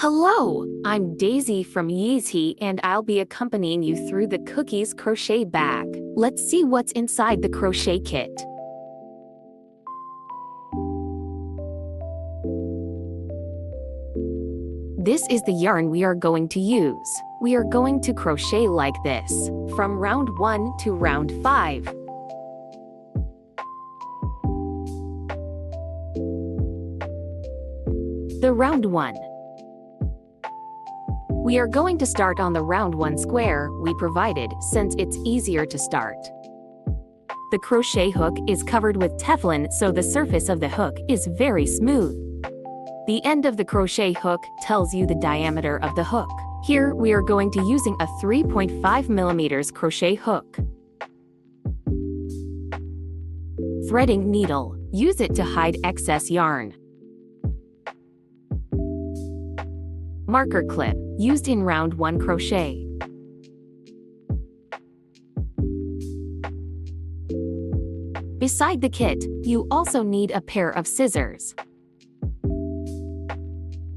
Hello, I'm Daisy from Yeezy and I'll be accompanying you through the Cookies crochet bag. Let's see what's inside the crochet kit. This is the yarn we are going to use. We are going to crochet like this, from round 1 to round 5. The round 1. We are going to start on the round 1 square we provided since it's easier to start. The crochet hook is covered with Teflon so the surface of the hook is very smooth. The end of the crochet hook tells you the diameter of the hook. Here we are going to using a 3.5mm crochet hook. Threading needle. Use it to hide excess yarn. Marker clip, used in round 1 crochet. Beside the kit, you also need a pair of scissors.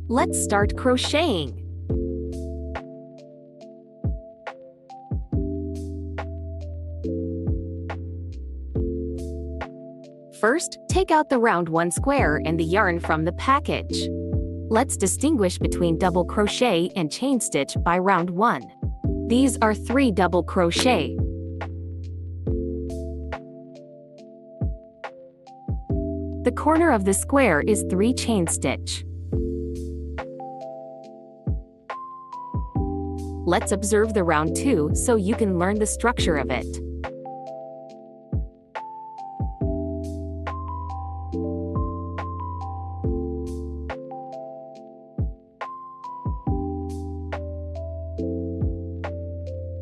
Let's start crocheting. First, take out the round 1 square and the yarn from the package. Let's distinguish between double crochet and chain stitch by round 1. These are 3 double crochet. The corner of the square is 3 chain stitch. Let's observe the round 2 so you can learn the structure of it.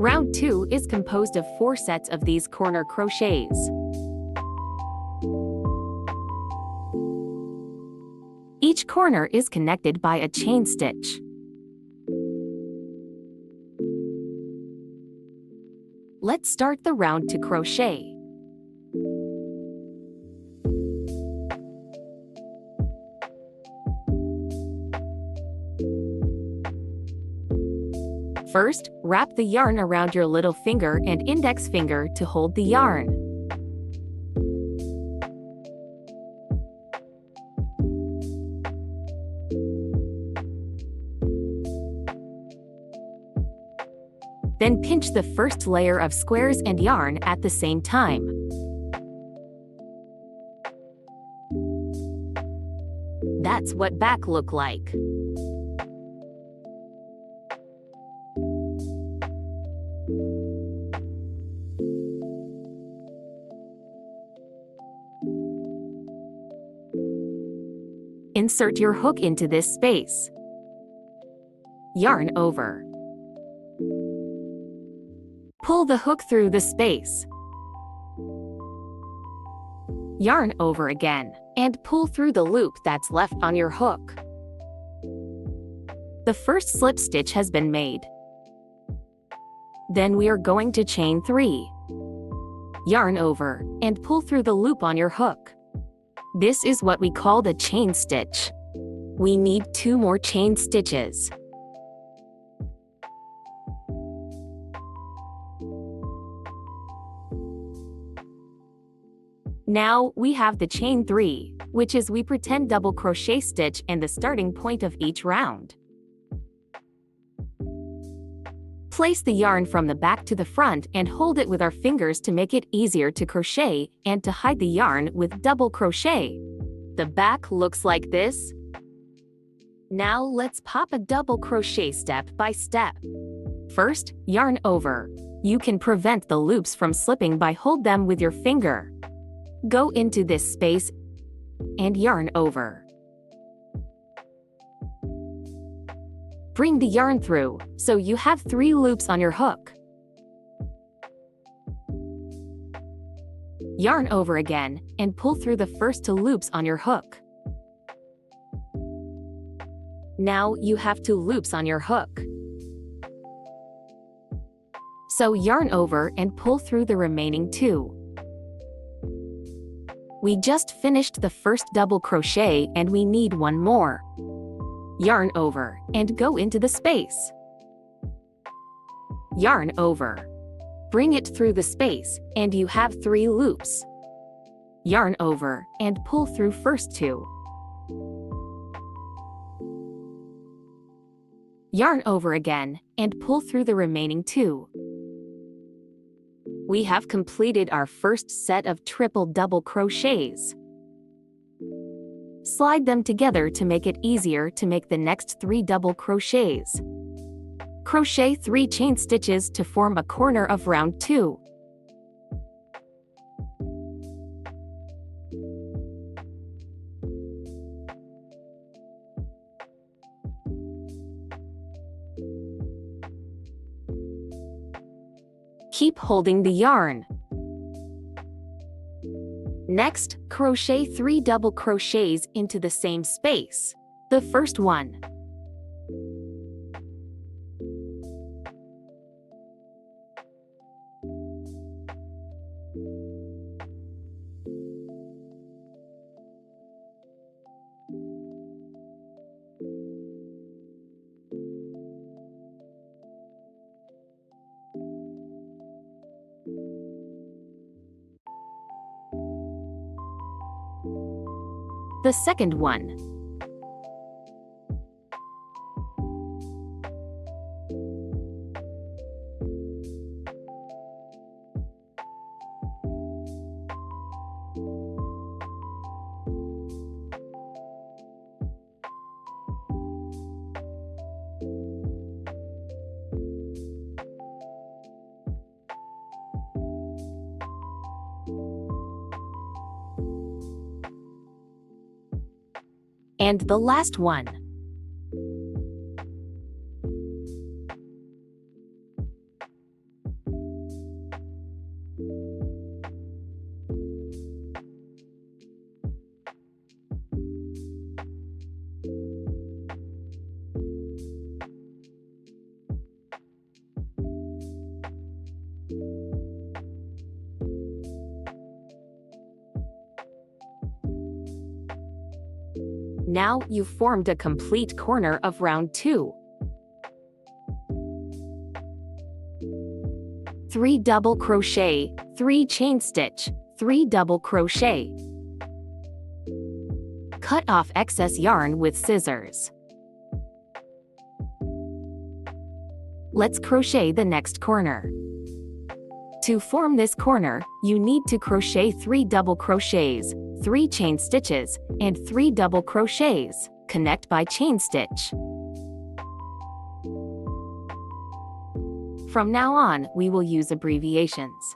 Round 2 is composed of 4 sets of these corner crochets. Each corner is connected by a chain stitch. Let's start the round 2 crochet. First, wrap the yarn around your little finger and index finger to hold the yarn. Then pinch the first layer of squares and yarn at the same time. That's what back look like. Insert your hook into this space. Yarn over. Pull the hook through the space. Yarn over again, and pull through the loop that's left on your hook. The first slip stitch has been made. Then we are going to chain 3. Yarn over, and pull through the loop on your hook. This is what we call the chain stitch. We need 2 more chain stitches. Now we have the chain 3, which is we pretend double crochet stitch and the starting point of each round. Place the yarn from the back to the front and hold it with our fingers to make it easier to crochet and to hide the yarn with double crochet. The back looks like this. Now let's pop a double crochet step by step. First, yarn over. You can prevent the loops from slipping by hold them with your finger. Go into this space and yarn over. Bring the yarn through, so you have 3 loops on your hook. Yarn over again, and pull through the first 2 loops on your hook. Now you have 2 loops on your hook. So yarn over and pull through the remaining 2. We just finished the first double crochet and we need one more. Yarn over and go into the space. Yarn over. Bring it through the space and you have 3 loops. Yarn over and pull through first 2. Yarn over again and pull through the remaining 2. We have completed our first set of triple double crochets. Slide them together to make it easier to make the next 3 double crochets. Crochet 3 chain stitches to form a corner of round 2. Keep holding the yarn. Next, crochet 3 double crochets into the same space. The first one. The second one. And the last one. Now you've formed a complete corner of round 2. 3 double crochet, 3 chain stitch, 3 double crochet. Cut off excess yarn with scissors. Let's crochet the next corner. To form this corner, you need to crochet 3 double crochets, 3 chain stitches, and 3 double crochets. Connect by chain stitch. From now on, we will use abbreviations.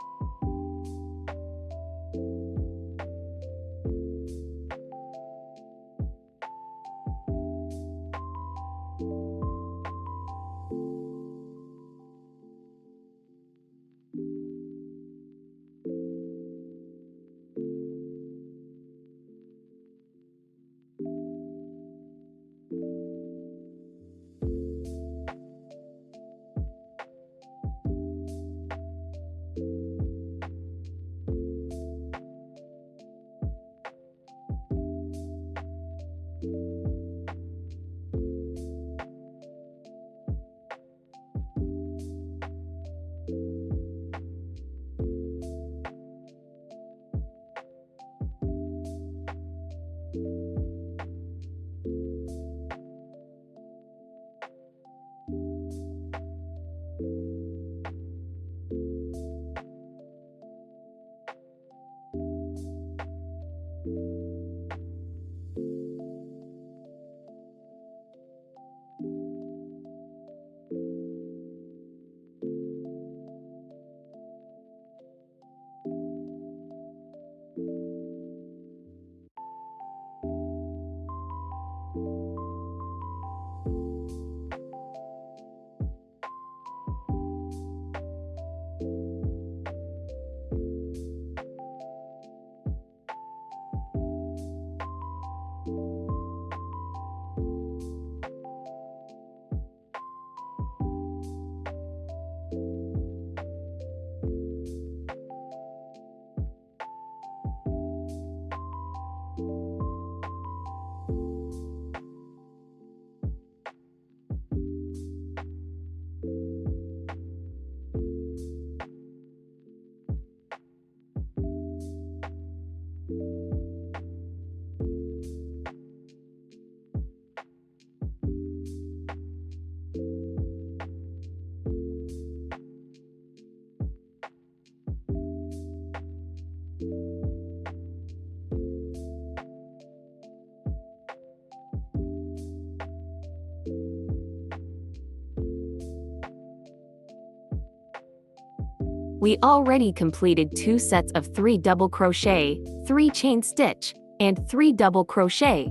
We already completed 2 sets of 3 double crochet, 3 chain stitch, and 3 double crochet.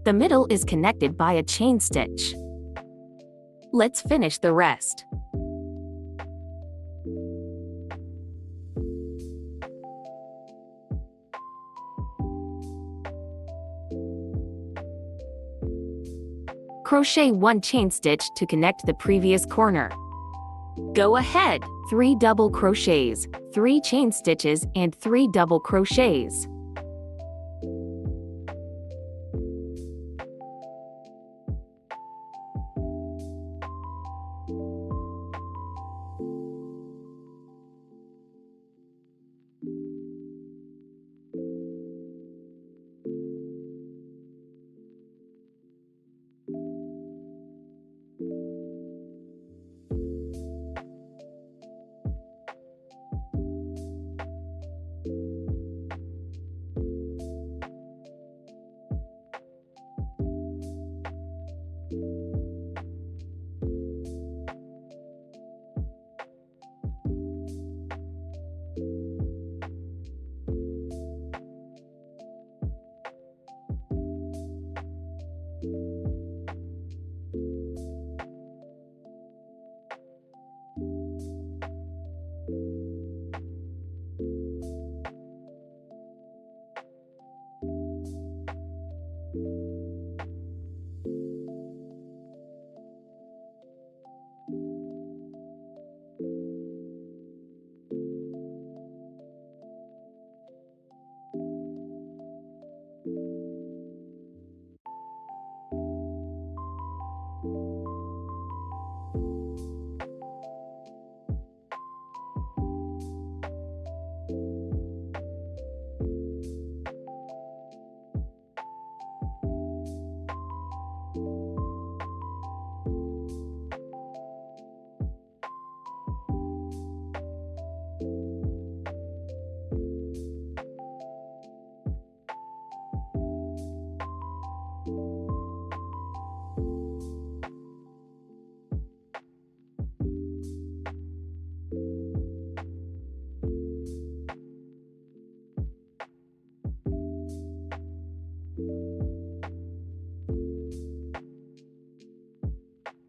The middle is connected by a chain stitch. Let's finish the rest. Crochet 1 chain stitch to connect the previous corner. Go ahead, 3 double crochets, 3 chain stitches, and 3 double crochets.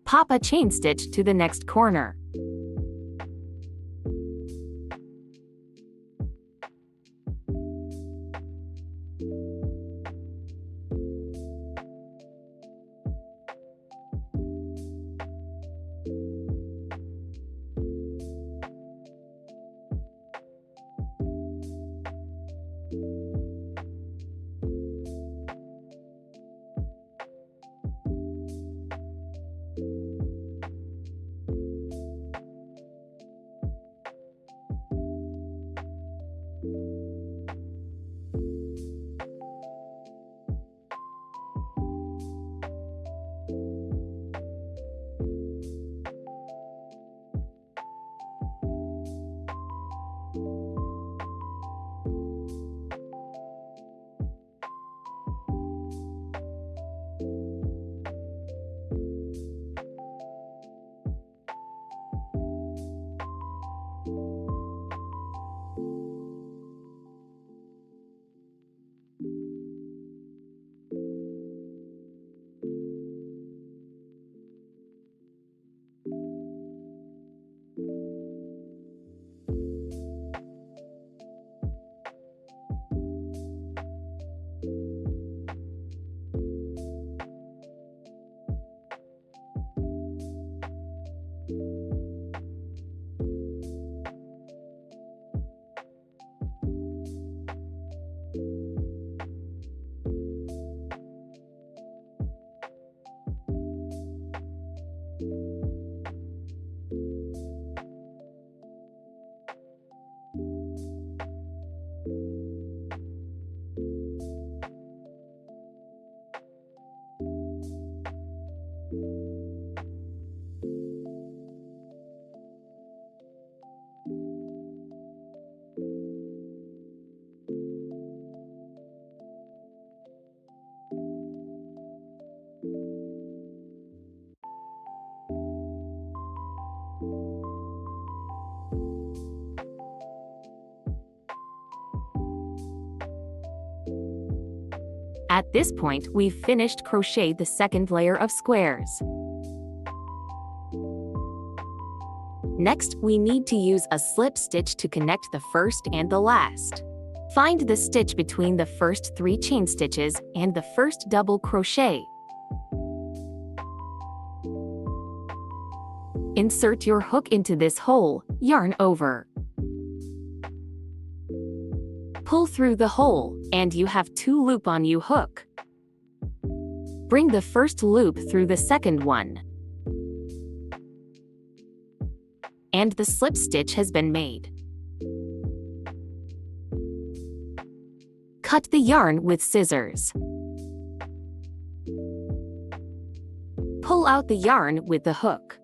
Pop a chain stitch to the next corner. At this point, we've finished crochet the second layer of squares. Next, we need to use a slip stitch to connect the first and the last. Find the stitch between the first 3 chain stitches and the first double crochet. Insert your hook into this hole, yarn over. Pull through the hole, and you have 2 loop-on-you hook. Bring the first loop through the second one. And the slip stitch has been made. Cut the yarn with scissors. Pull out the yarn with the hook.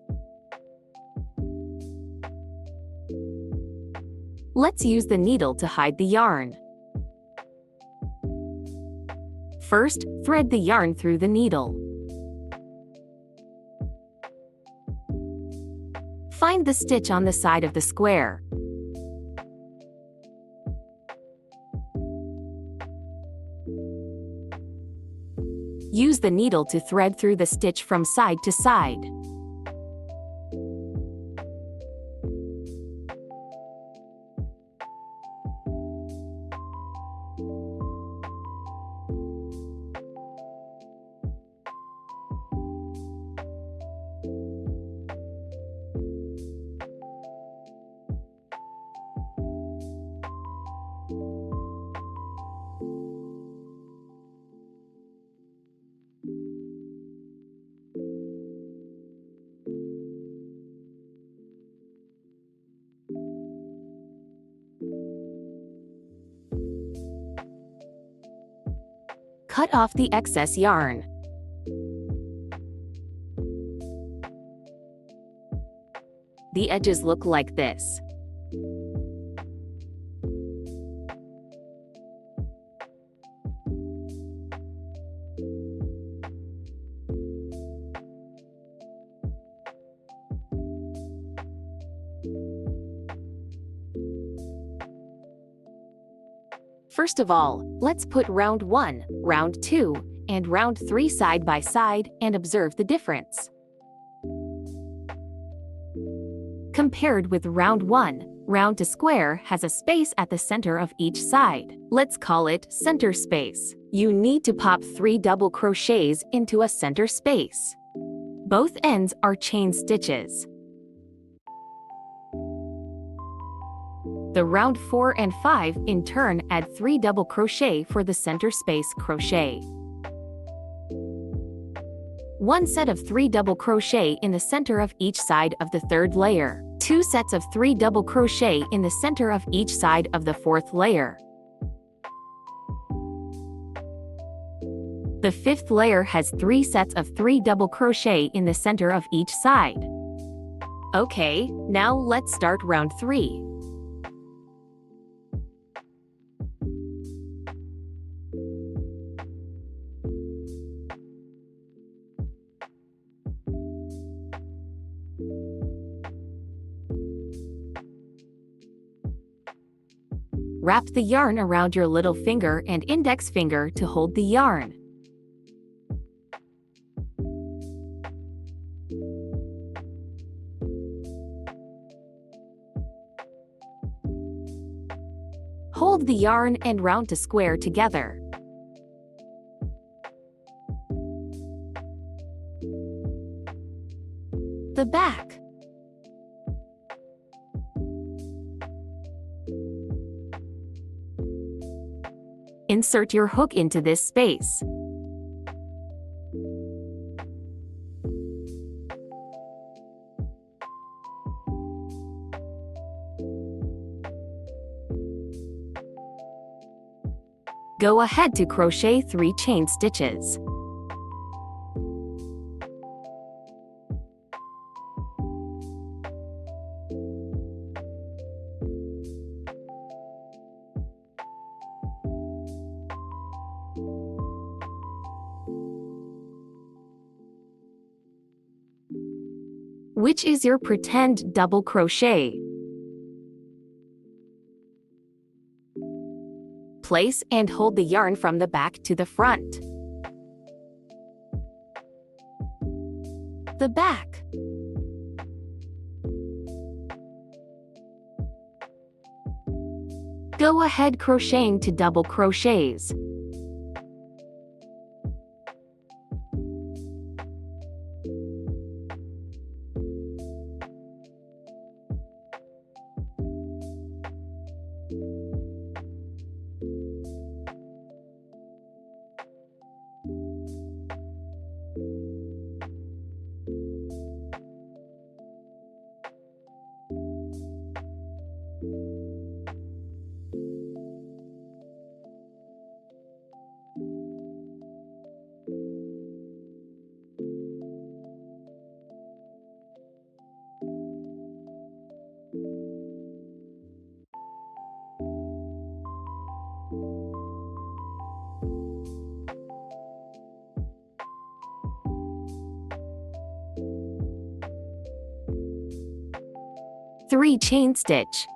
Let's use the needle to hide the yarn. First, thread the yarn through the needle. Find the stitch on the side of the square. Use the needle to thread through the stitch from side to side. Cut off the excess yarn. The edges look like this. First of all, let's put round 1, round 2, and round 3 side by side and observe the difference. Compared with round 1, round to square has a space at the center of each side. Let's call it center space. You need to pop 3 double crochets into a center space. Both ends are chain stitches. The round 4 and 5 in turn add 3 double crochet for the center space crochet. 1 set of 3 double crochet in the center of each side of the third layer. 2 sets of 3 double crochet in the center of each side of the fourth layer. The fifth layer has 3 sets of 3 double crochet in the center of each side. Okay, now let's start round 3. Wrap the yarn around your little finger and index finger to hold the yarn. Hold the yarn and round to square together. The back. Insert your hook into this space. Go ahead to crochet 3 chain stitches. Which is your pretend double crochet? Place and hold the yarn from the back to the front. The back. Go ahead crocheting to double crochets. Three chain stitch.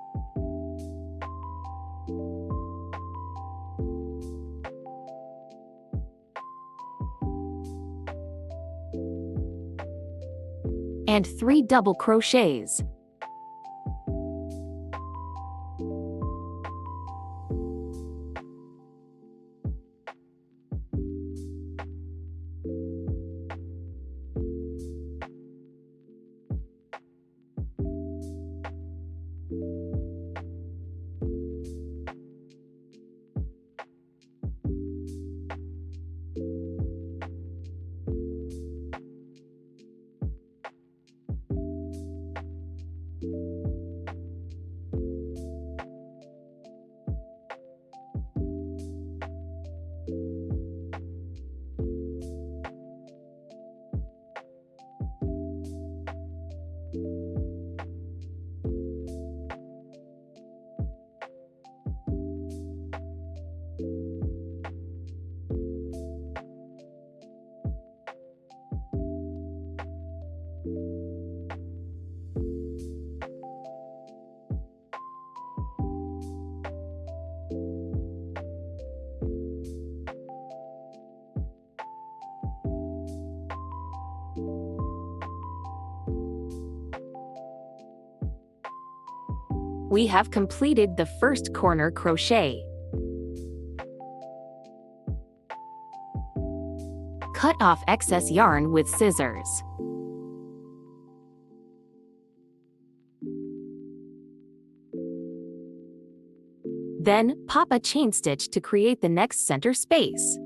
And 3 double crochets. We have completed the first corner crochet. Cut off excess yarn with scissors. Then, pop a chain stitch to create the next center space.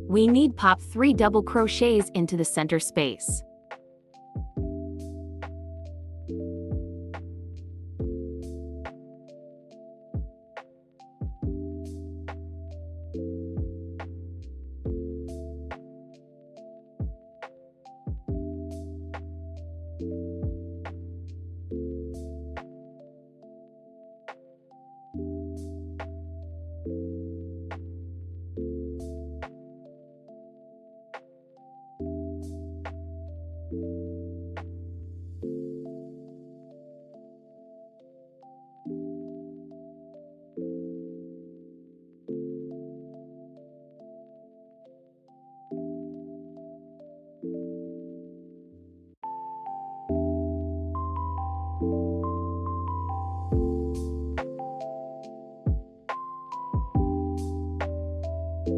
We need pop 3 double crochets into the center space.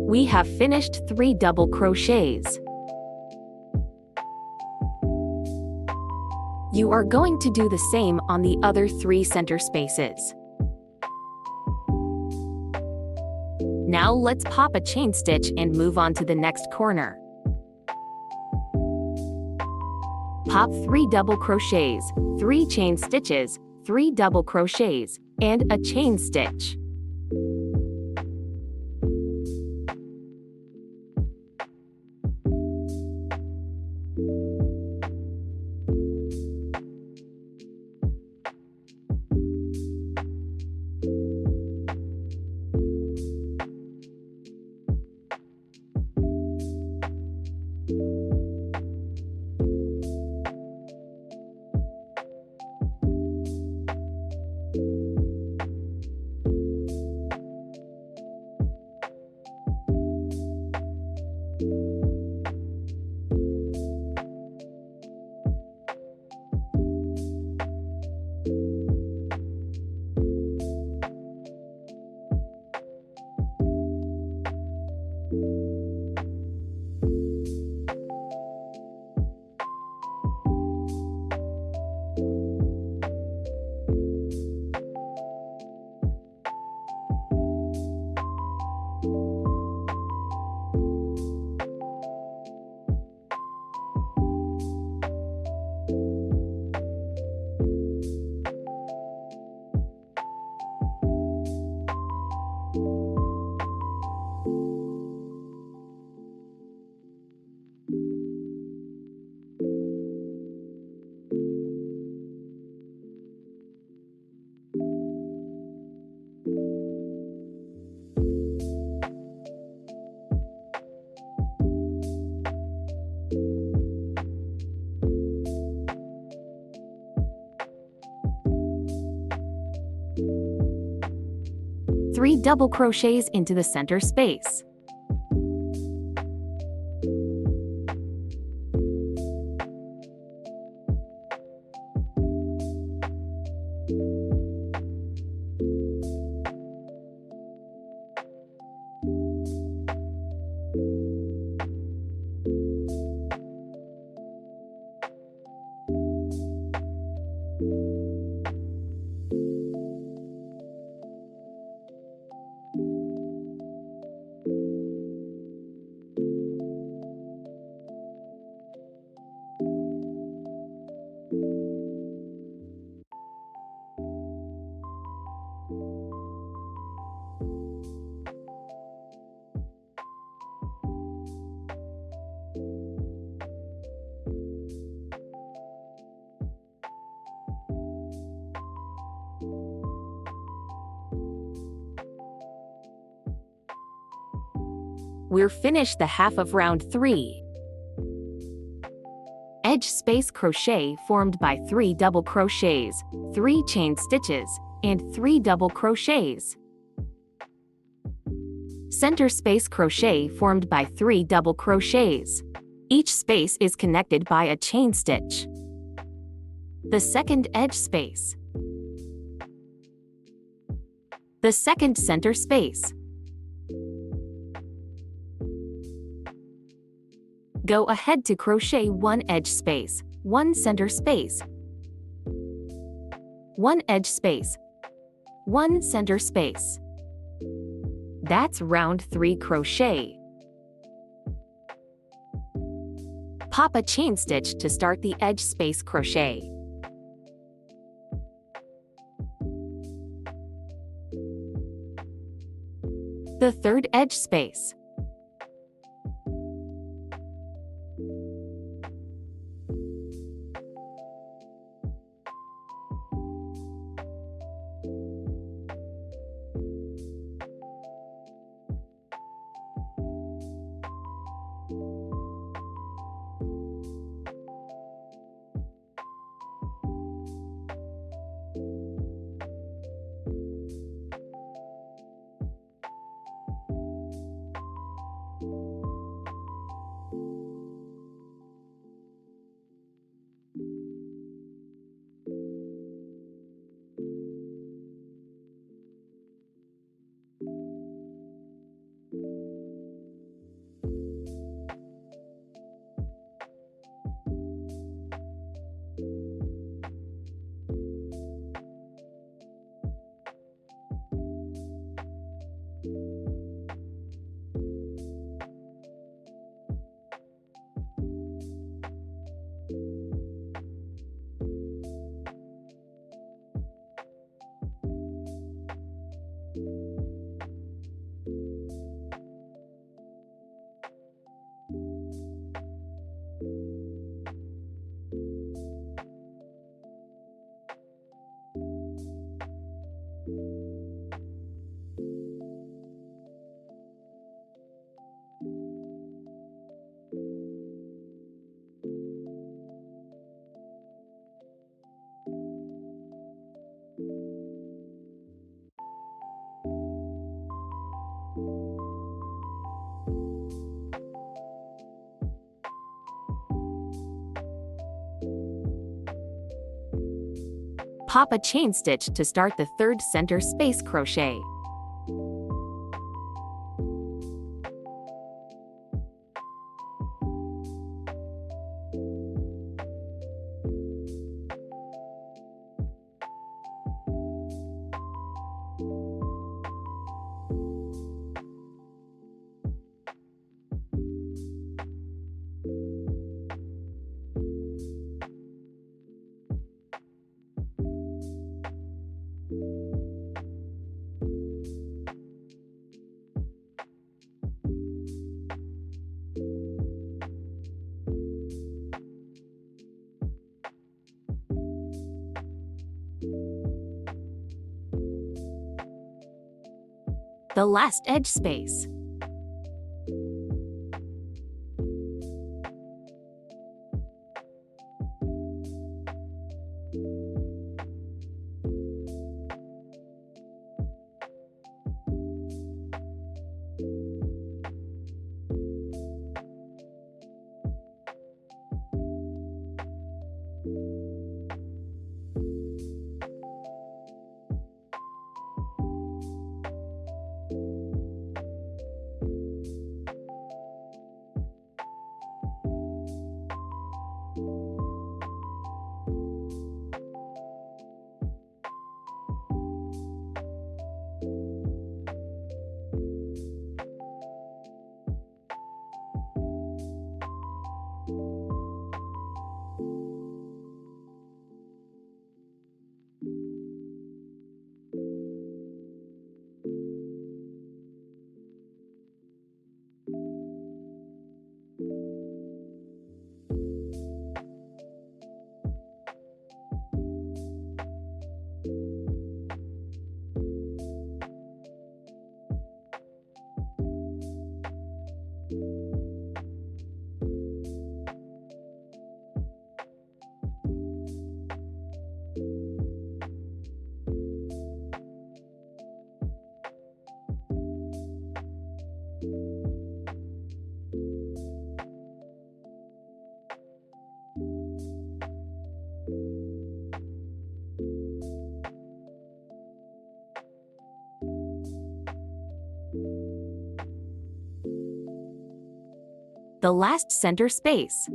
We have finished 3 double crochets. You are going to do the same on the other 3 center spaces. Now let's pop a chain stitch and move on to the next corner. Pop 3 double crochets, 3 chain stitches, 3 double crochets, and a chain stitch. 3 double crochets into the center space. We're finished the half of round 3. Edge space crochet formed by 3 double crochets, 3 chain stitches, and 3 double crochets. Center space crochet formed by 3 double crochets. Each space is connected by a chain stitch. The second edge space. The second center space. Go ahead to crochet 1 edge space, 1 center space, 1 edge space, 1 center space. That's round 3 crochet. Pop a chain stitch to start the edge space crochet. The third edge space. Pop a chain stitch to start the third center space crochet. The last edge space. The last center space.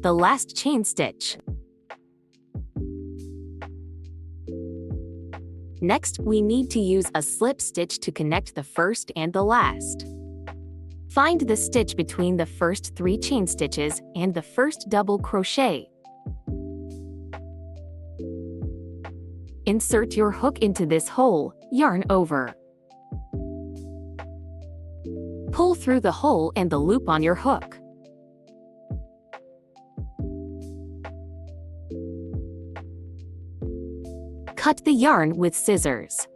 The last chain stitch. Next, we need to use a slip stitch to connect the first and the last. Find the stitch between the first 3 chain stitches and the first double crochet. Insert your hook into this hole, yarn over. Pull through the hole and the loop on your hook. Cut the yarn with scissors.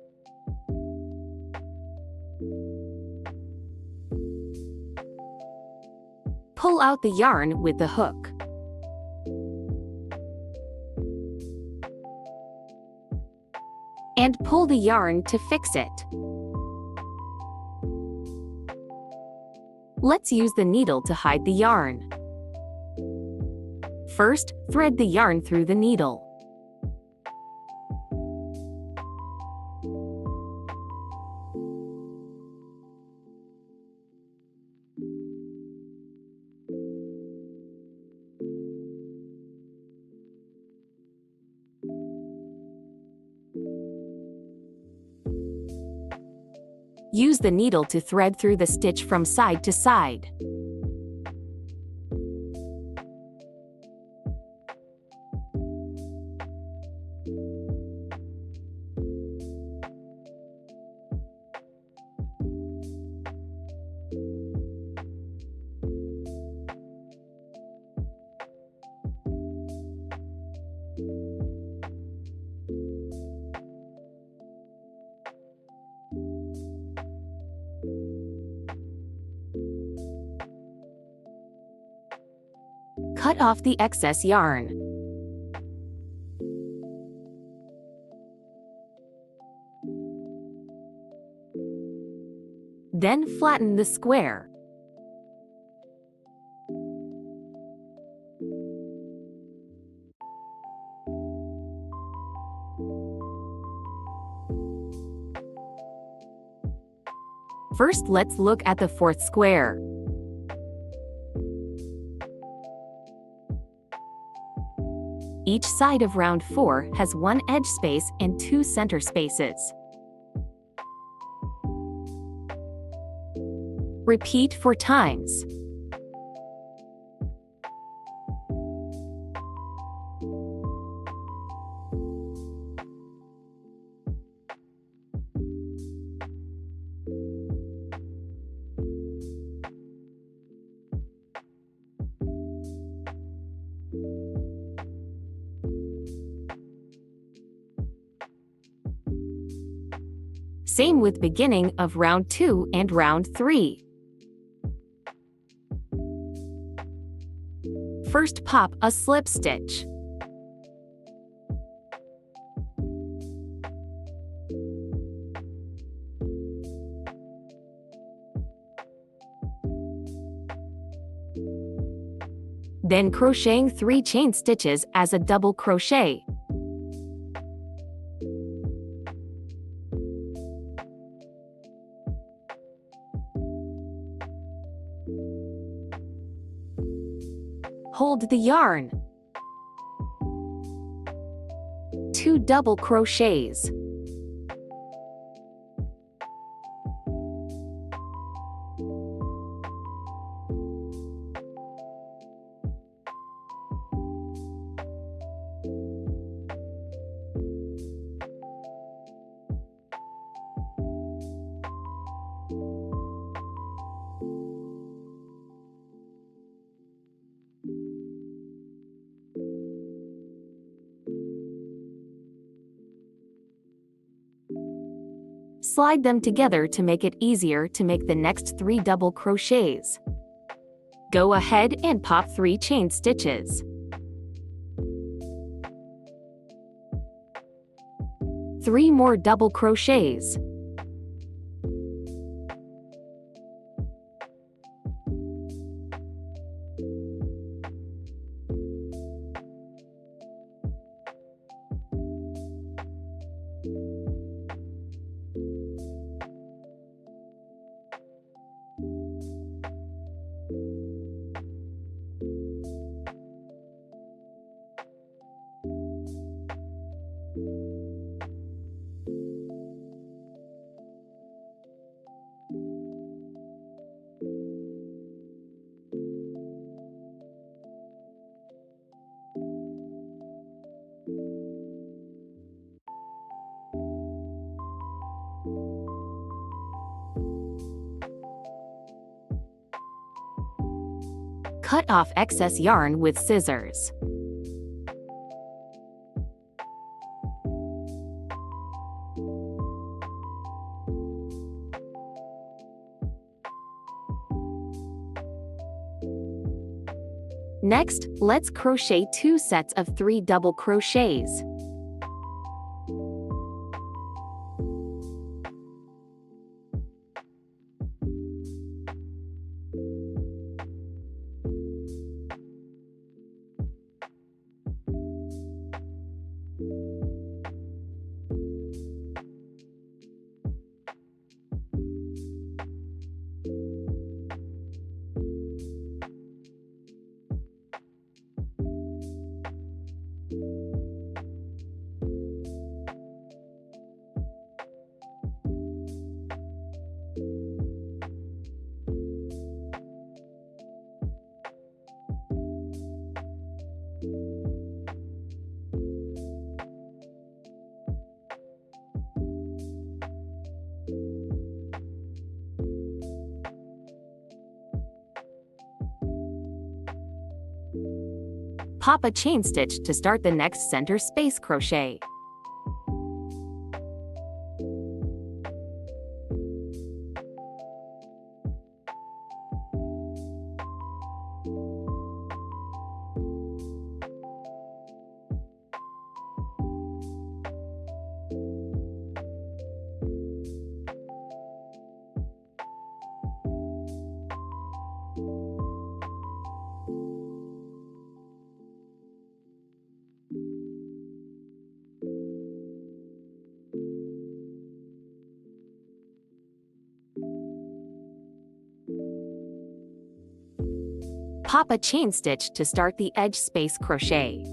Pull out the yarn with the hook. And pull the yarn to fix it. Let's use the needle to hide the yarn. First, thread the yarn through the needle. Use the needle to thread through the stitch from side to side. Cut off the excess yarn. Then flatten the square. First, let's look at the fourth square. Each side of round 4 has 1 edge space and 2 center spaces. Repeat 4 times. Same with beginning of round 2 and round 3. First pop a slip stitch. Then crocheting 3 chain stitches as a double crochet. Hold the yarn. 2 double crochets. Slide them together to make it easier to make the next 3 double crochets. Go ahead and pop 3 chain stitches. 3 more double crochets. Cut off excess yarn with scissors. Next, let's crochet 2 sets of 3 double crochets. Pop a chain stitch to start the next center space crochet. Pop a chain stitch to start the edge space crochet.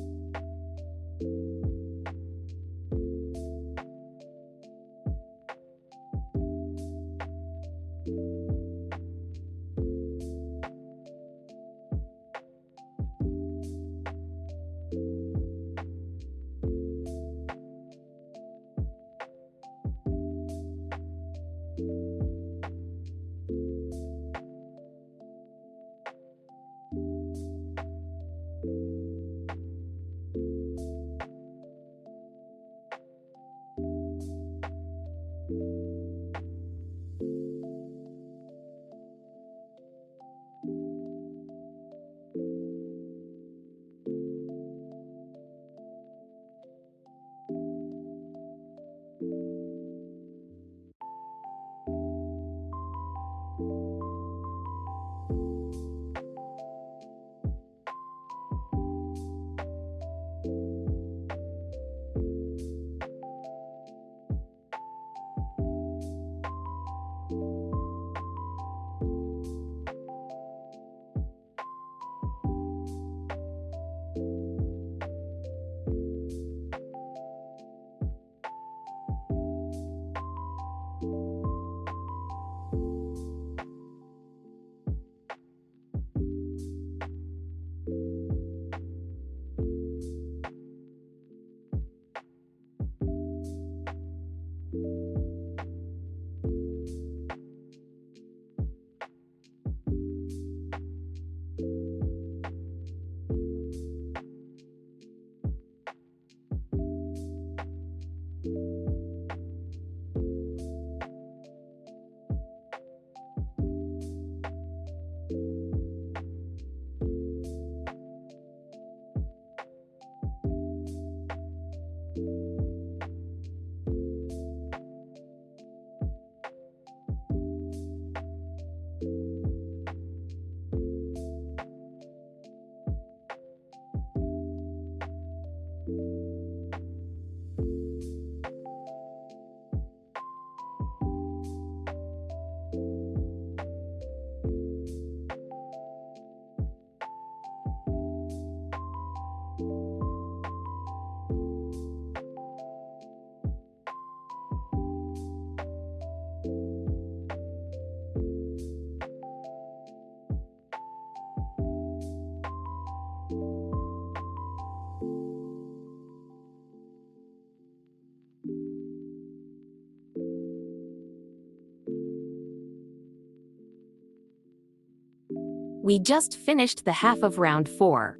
We just finished the half of round 4.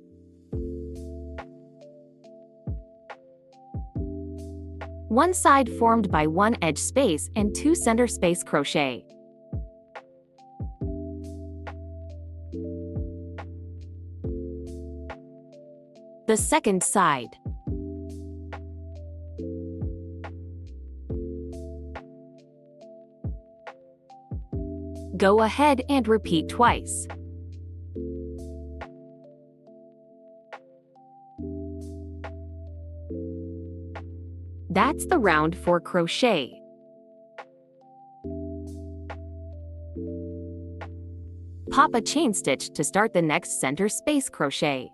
One side formed by one edge space and 2 center space crochet. The second side. Go ahead and repeat twice. That's the round 4 crochet. Pop a chain stitch to start the next center space crochet.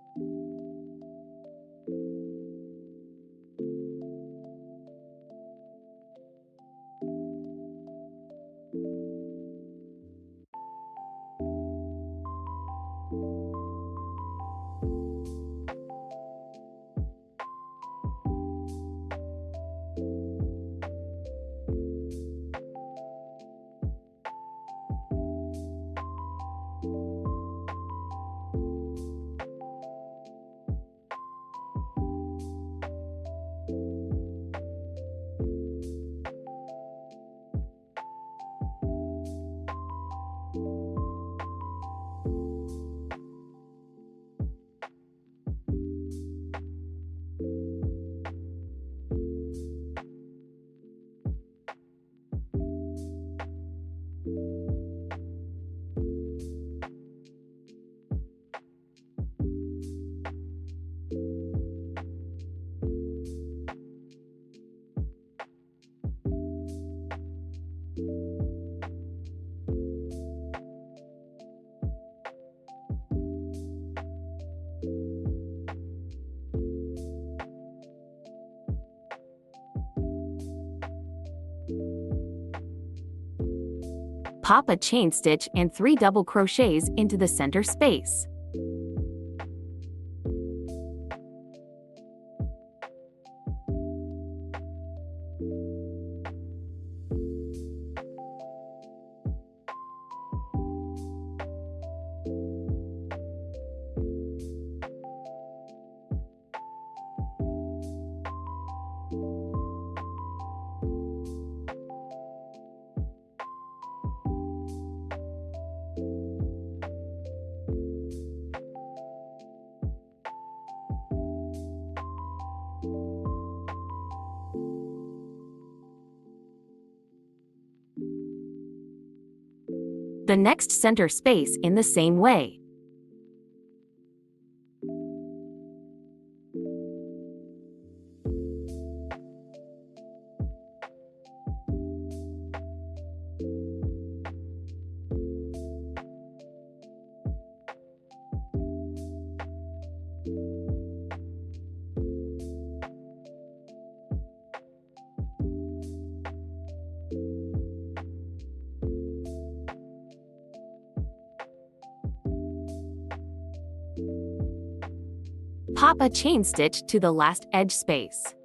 Pop a chain stitch and 3 double crochets into the center space. the next center space in the same way. Pop a chain stitch to the last edge space.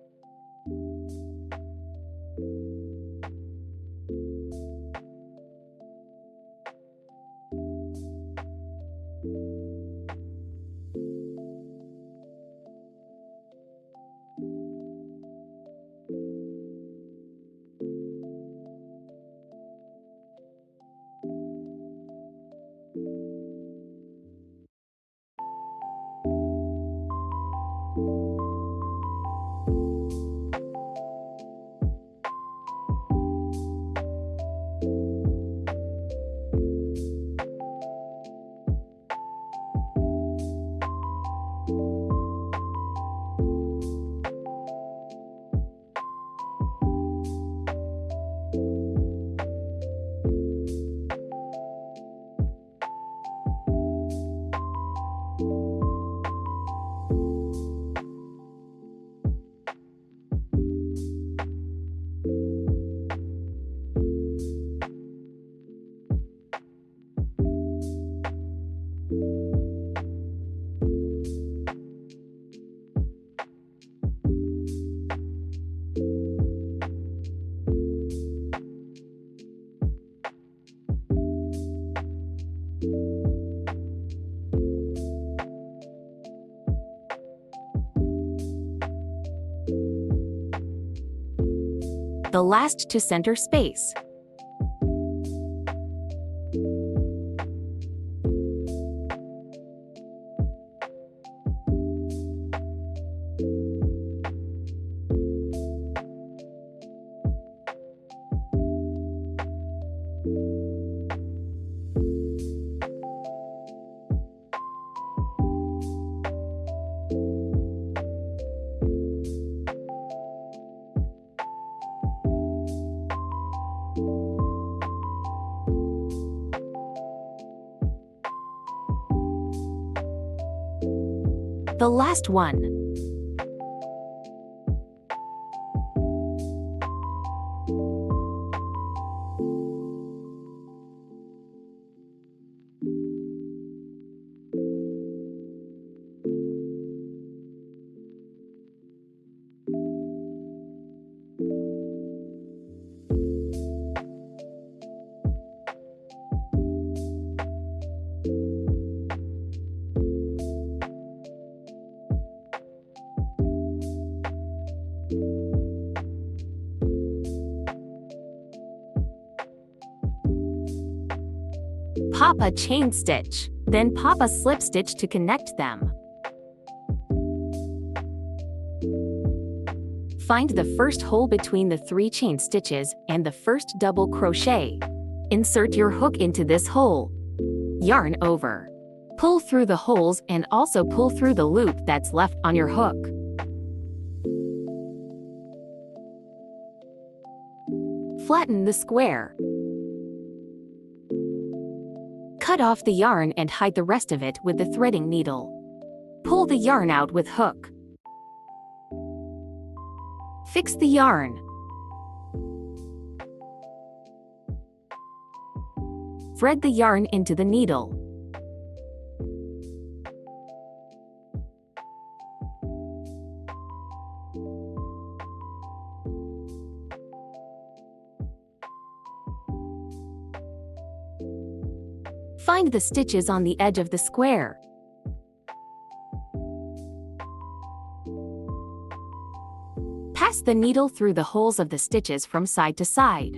The last to center space. The last one. Pop a chain stitch, then pop a slip stitch to connect them. Find the first hole between the 3 chain stitches and the first double crochet. Insert your hook into this hole. Yarn over. Pull through the holes and also pull through the loop that's left on your hook. Flatten the square. Cut off the yarn and hide the rest of it with the threading needle. Pull the yarn out with hook. Fix the yarn. Thread the yarn into the needle. Find the stitches on the edge of the square. Pass the needle through the holes of the stitches from side to side.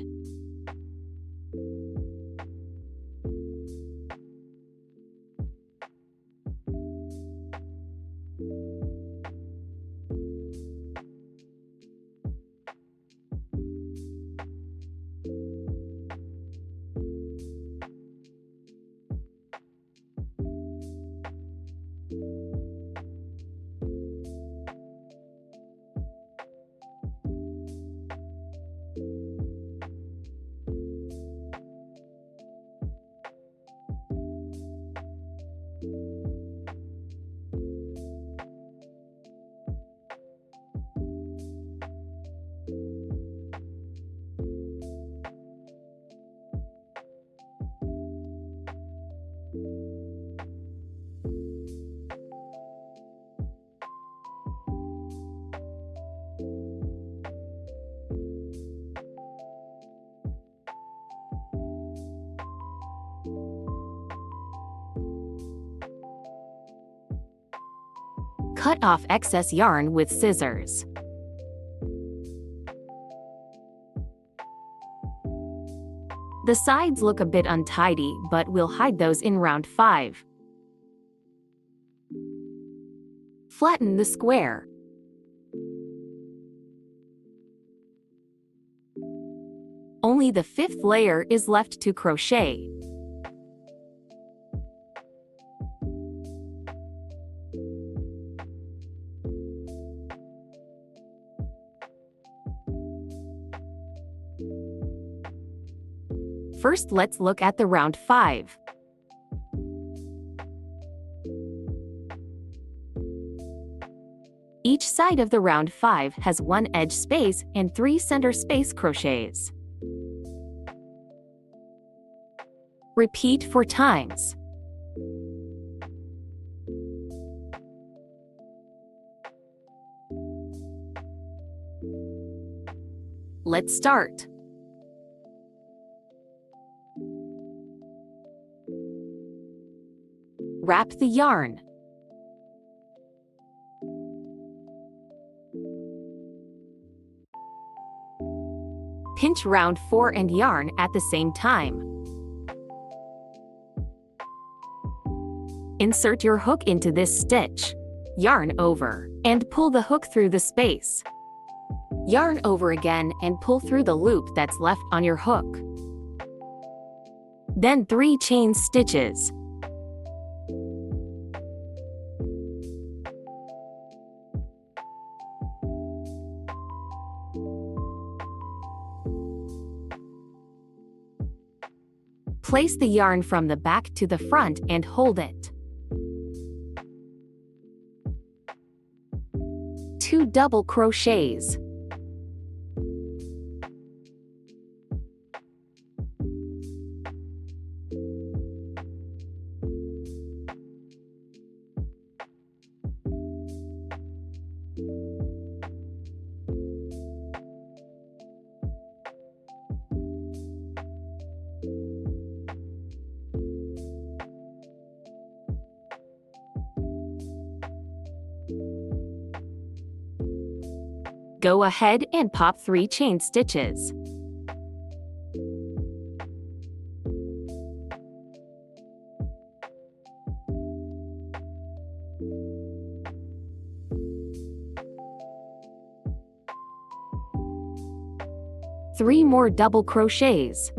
Cut off excess yarn with scissors. The sides look a bit untidy, but we'll hide those in round 5. Flatten the square. Only the 5th layer is left to crochet. First, let's look at the round 5. Each side of the round 5 has 1 edge space and 3 center space crochets. Repeat 4 times. Let's start. Wrap the yarn. Pinch round 4 and yarn at the same time. Insert your hook into this stitch. Yarn over, and pull the hook through the space. Yarn over again and pull through the loop that's left on your hook. Then 3 chain stitches. Place the yarn from the back to the front and hold it. 2 double crochets. Go ahead and pop 3 chain stitches. Three more double crochets.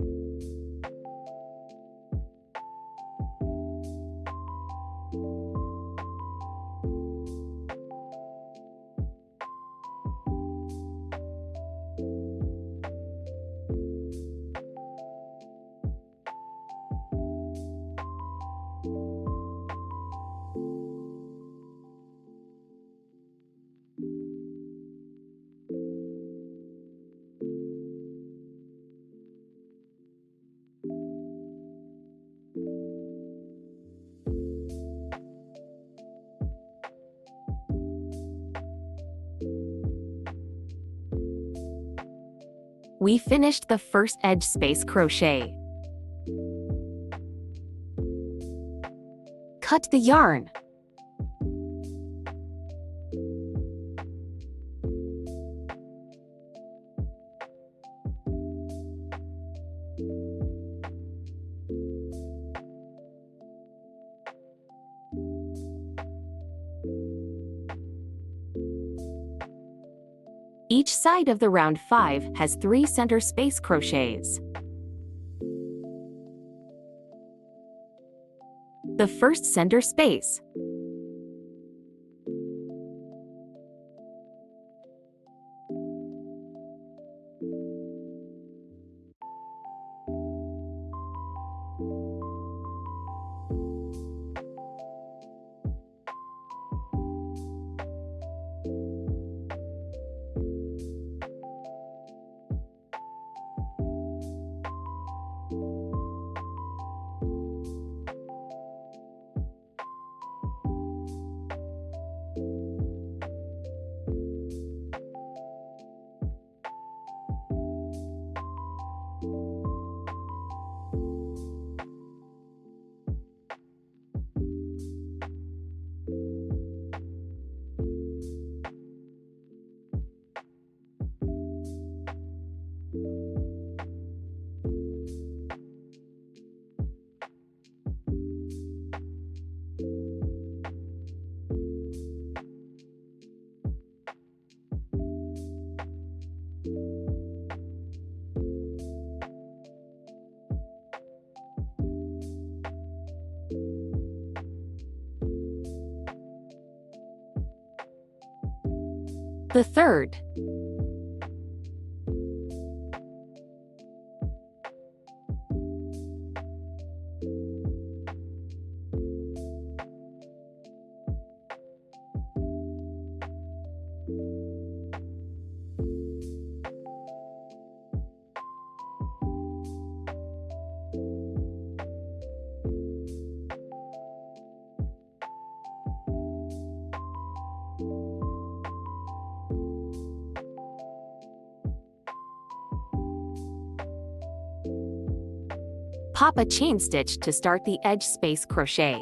We finished the first edge space crochet. Cut the yarn. Each side of the round 5 has 3 center space crochets. The first center space. The third. Pop a chain stitch to start the edge space crochet.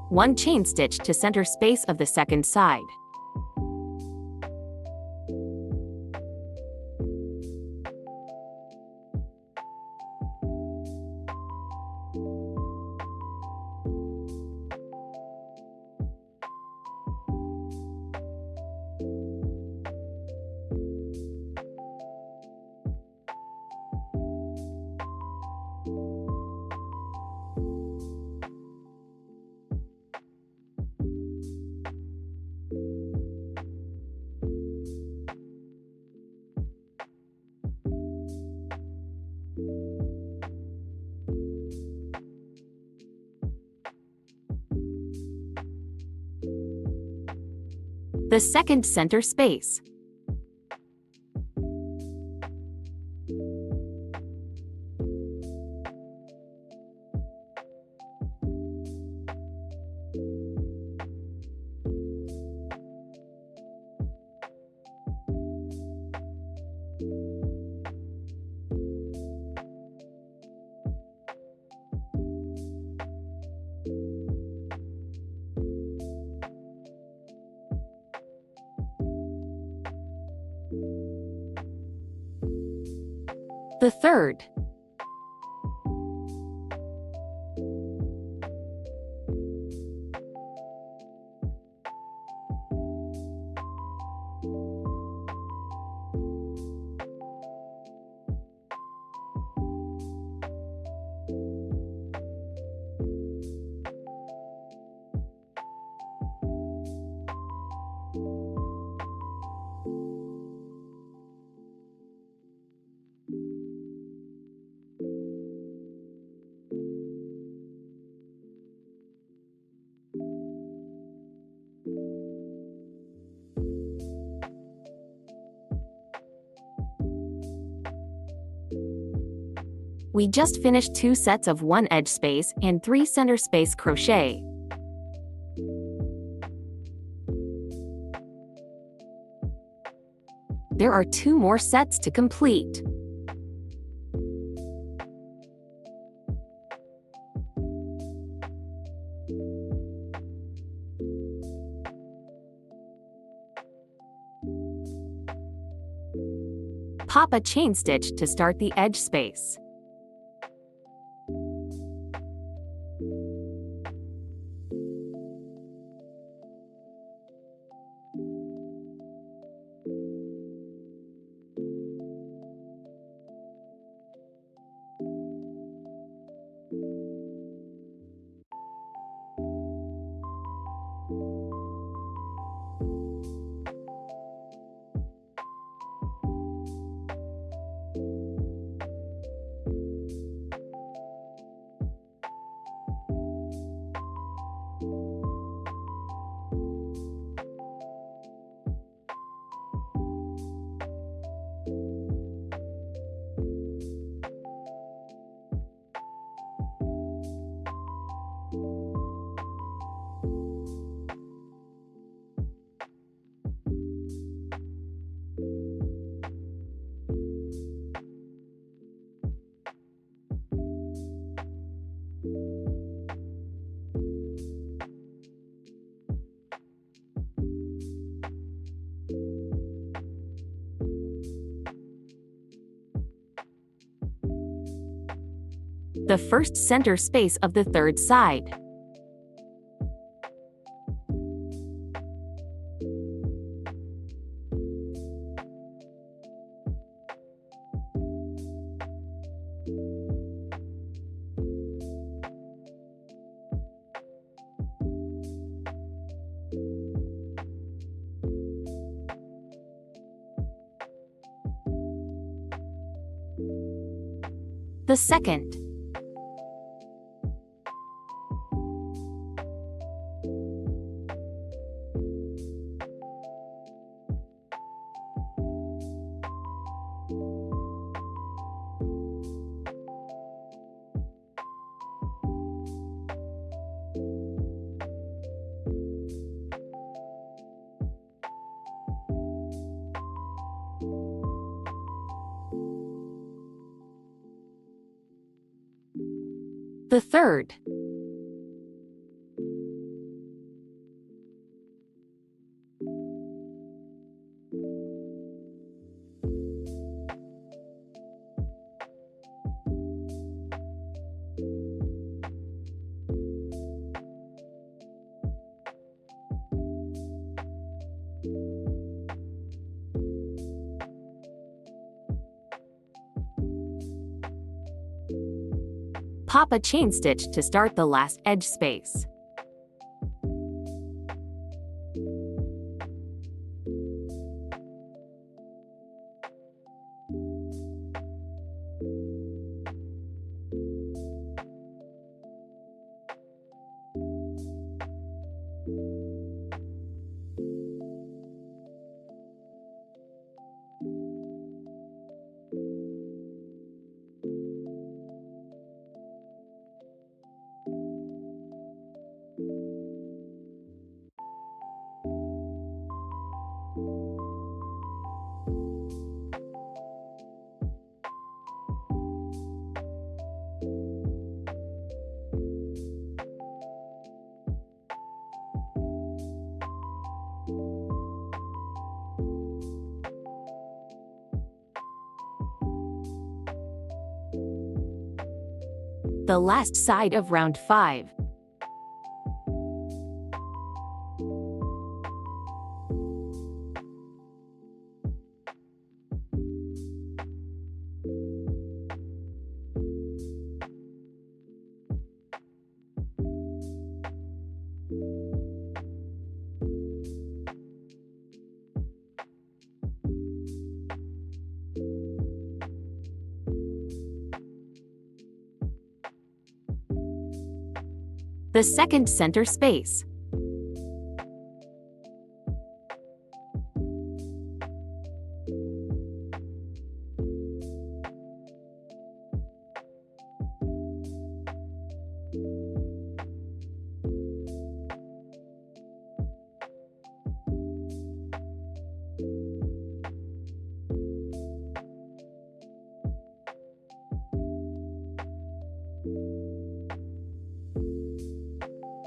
One chain stitch to center space of the second side. The second center space. The third. We just finished 2 sets of 1 edge space and 3 center space crochet. There are 2 more sets to complete. Pop a chain stitch to start the edge space. the first center space of the third side. The second. The third. Pop a chain stitch to start the last edge space. The last side of round 5. The second center space.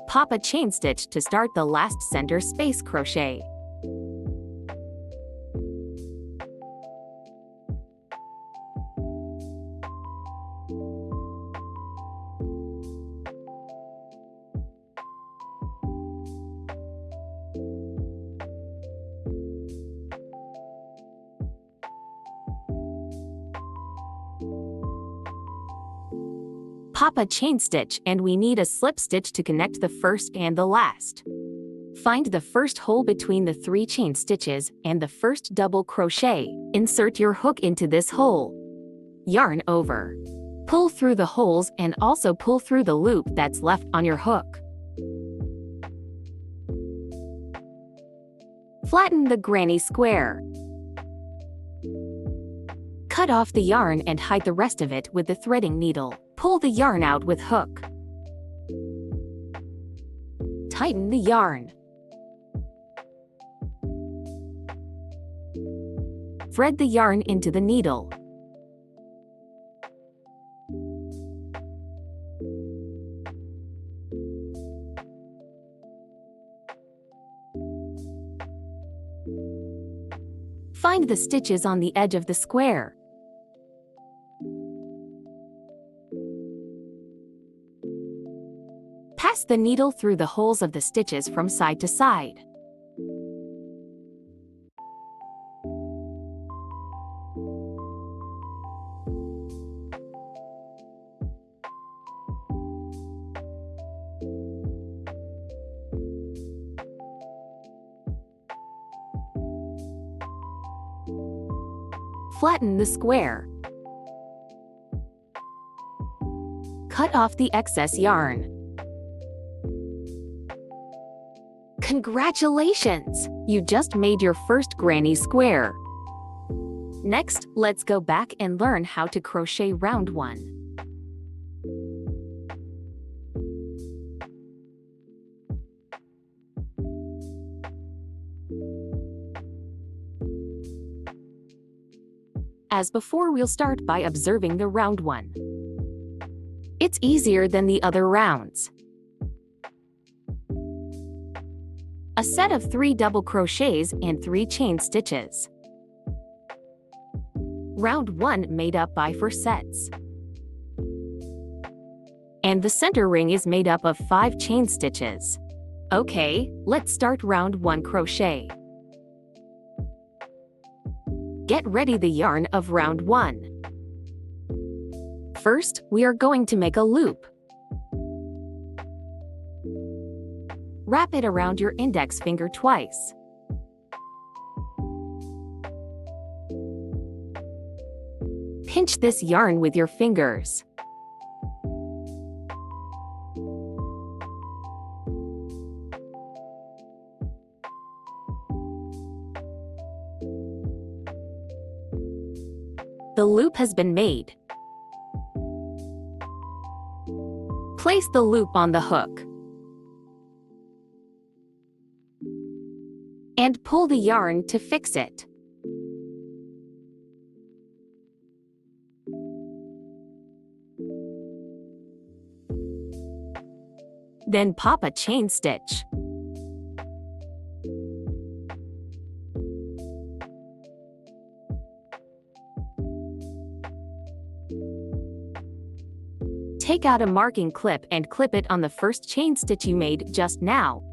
Pop a chain stitch to start the last center space crochet. Pop a chain stitch and we need a slip stitch to connect the first and the last. Find the first hole between the 3 chain stitches and the first double crochet. Insert your hook into this hole. Yarn over. Pull through the holes and also pull through the loop that's left on your hook. Flatten the granny square. Cut off the yarn and hide the rest of it with the threading needle. Pull the yarn out with hook. Tighten the yarn. Thread the yarn into the needle. Find the stitches on the edge of the square. Pass the needle through the holes of the stitches from side to side. Flatten the square. Cut off the excess yarn. Congratulations! You just made your first granny square. Next, let's go back and learn how to crochet round 1. As before, we'll start by observing the round 1. It's easier than the other rounds. A set of 3 double crochets and 3 chain stitches. Round 1 made up by 4 sets. And the center ring is made up of 5 chain stitches. Okay, let's start round 1 crochet. Get ready the yarn of round 1. First, we are going to make a loop. Wrap it around your index finger twice. Pinch this yarn with your fingers. The loop has been made. Place the loop on the hook. And pull the yarn to fix it. Then pop a chain stitch. Take out a marking clip and clip it on the first chain stitch you made just now.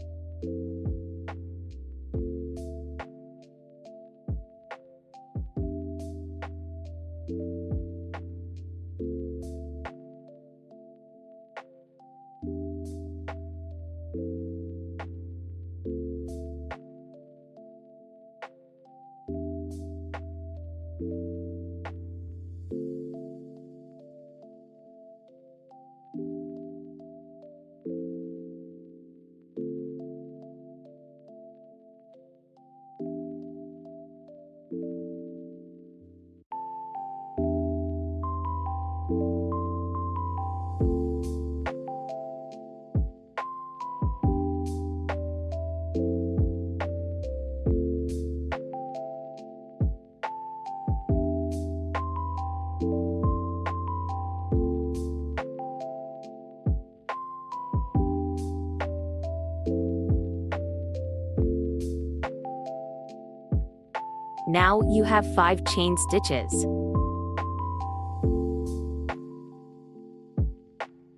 Now you have 5 chain stitches.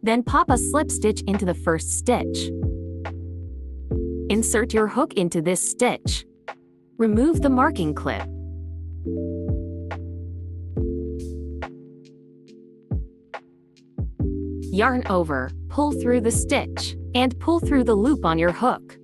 Then pop a slip stitch into the first stitch. Insert your hook into this stitch. Remove the marking clip. Yarn over, pull through the stitch, and pull through the loop on your hook.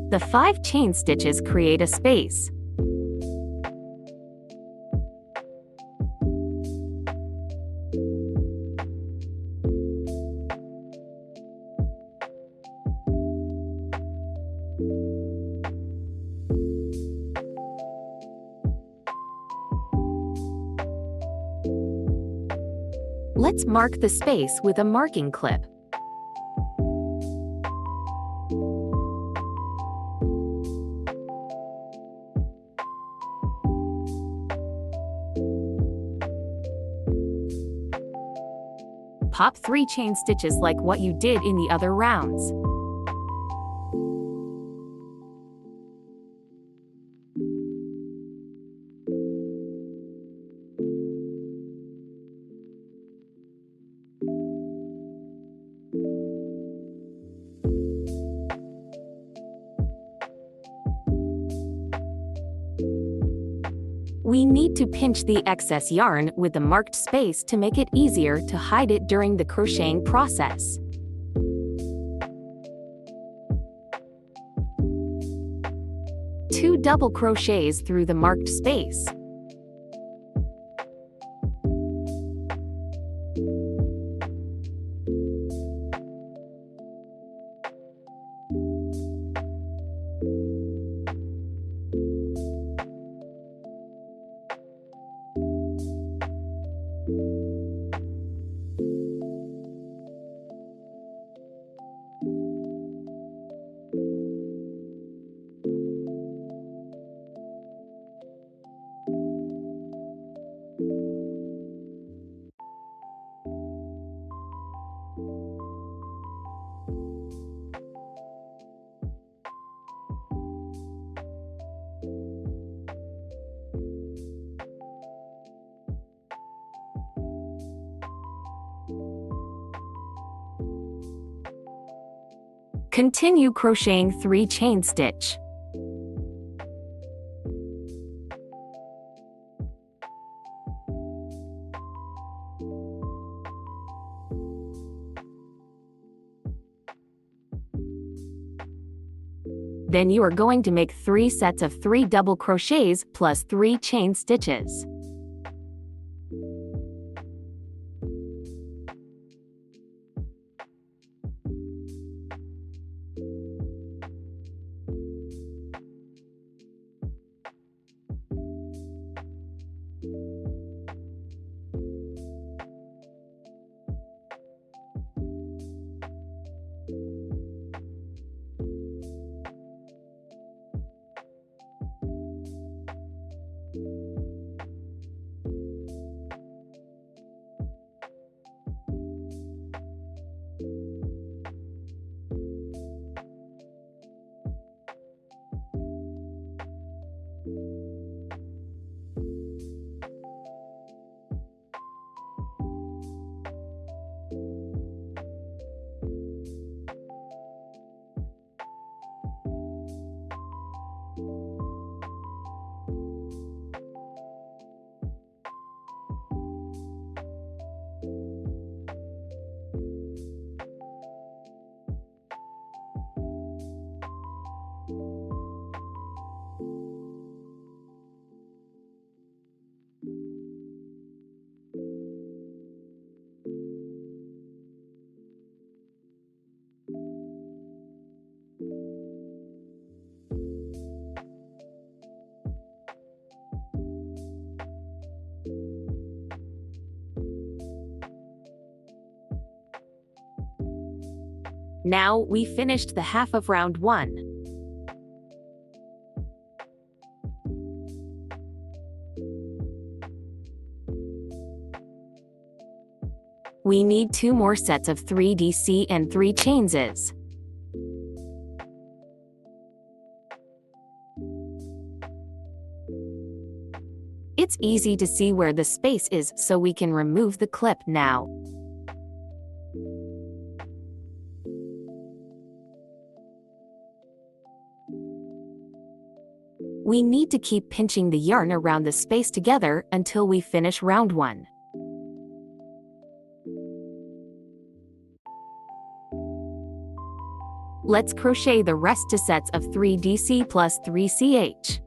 The 5 chain stitches create a space. Let's mark the space with a marking clip. Pop 3 chain stitches like what you did in the other rounds. We need to pinch the excess yarn with the marked space to make it easier to hide it during the crocheting process. Two double crochets through the marked space. Continue crocheting 3 chain stitch. Then you are going to make 3 sets of 3 double crochets plus 3 chain stitches. Now we finished the half of round 1. We need 2 more sets of 3 DC and 3 chainses. It's easy to see where the space is, so we can remove the clip now. We need to keep pinching the yarn around the space together until we finish round 1. Let's crochet the rest to sets of 3 DC plus 3 CH.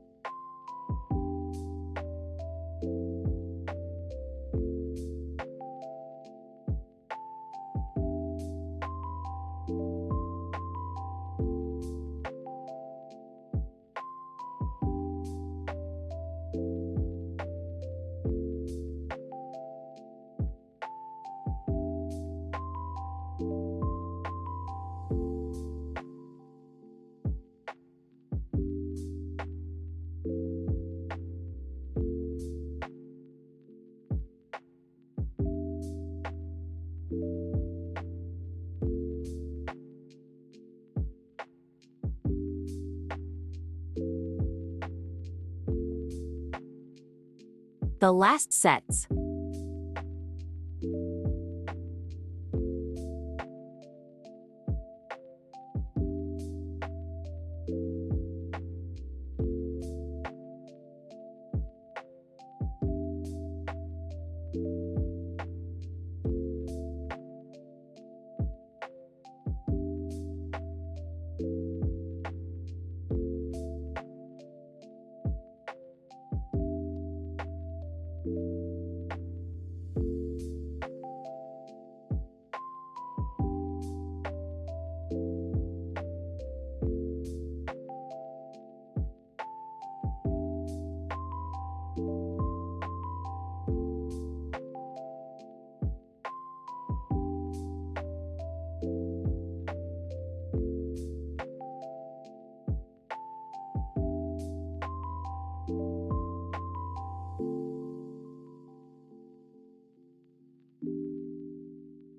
the last sets.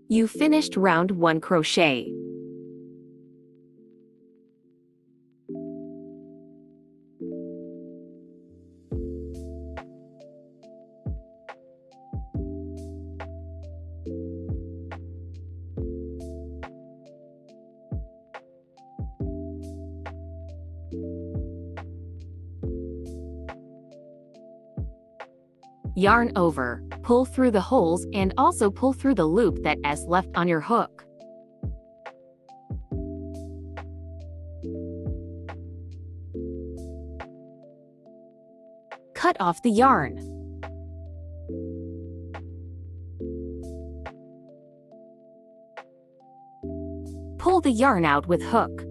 You finished round 1 crochet. Yarn over, pull through the holes and also pull through the loop that is left on your hook. Cut off the yarn. Pull the yarn out with hook.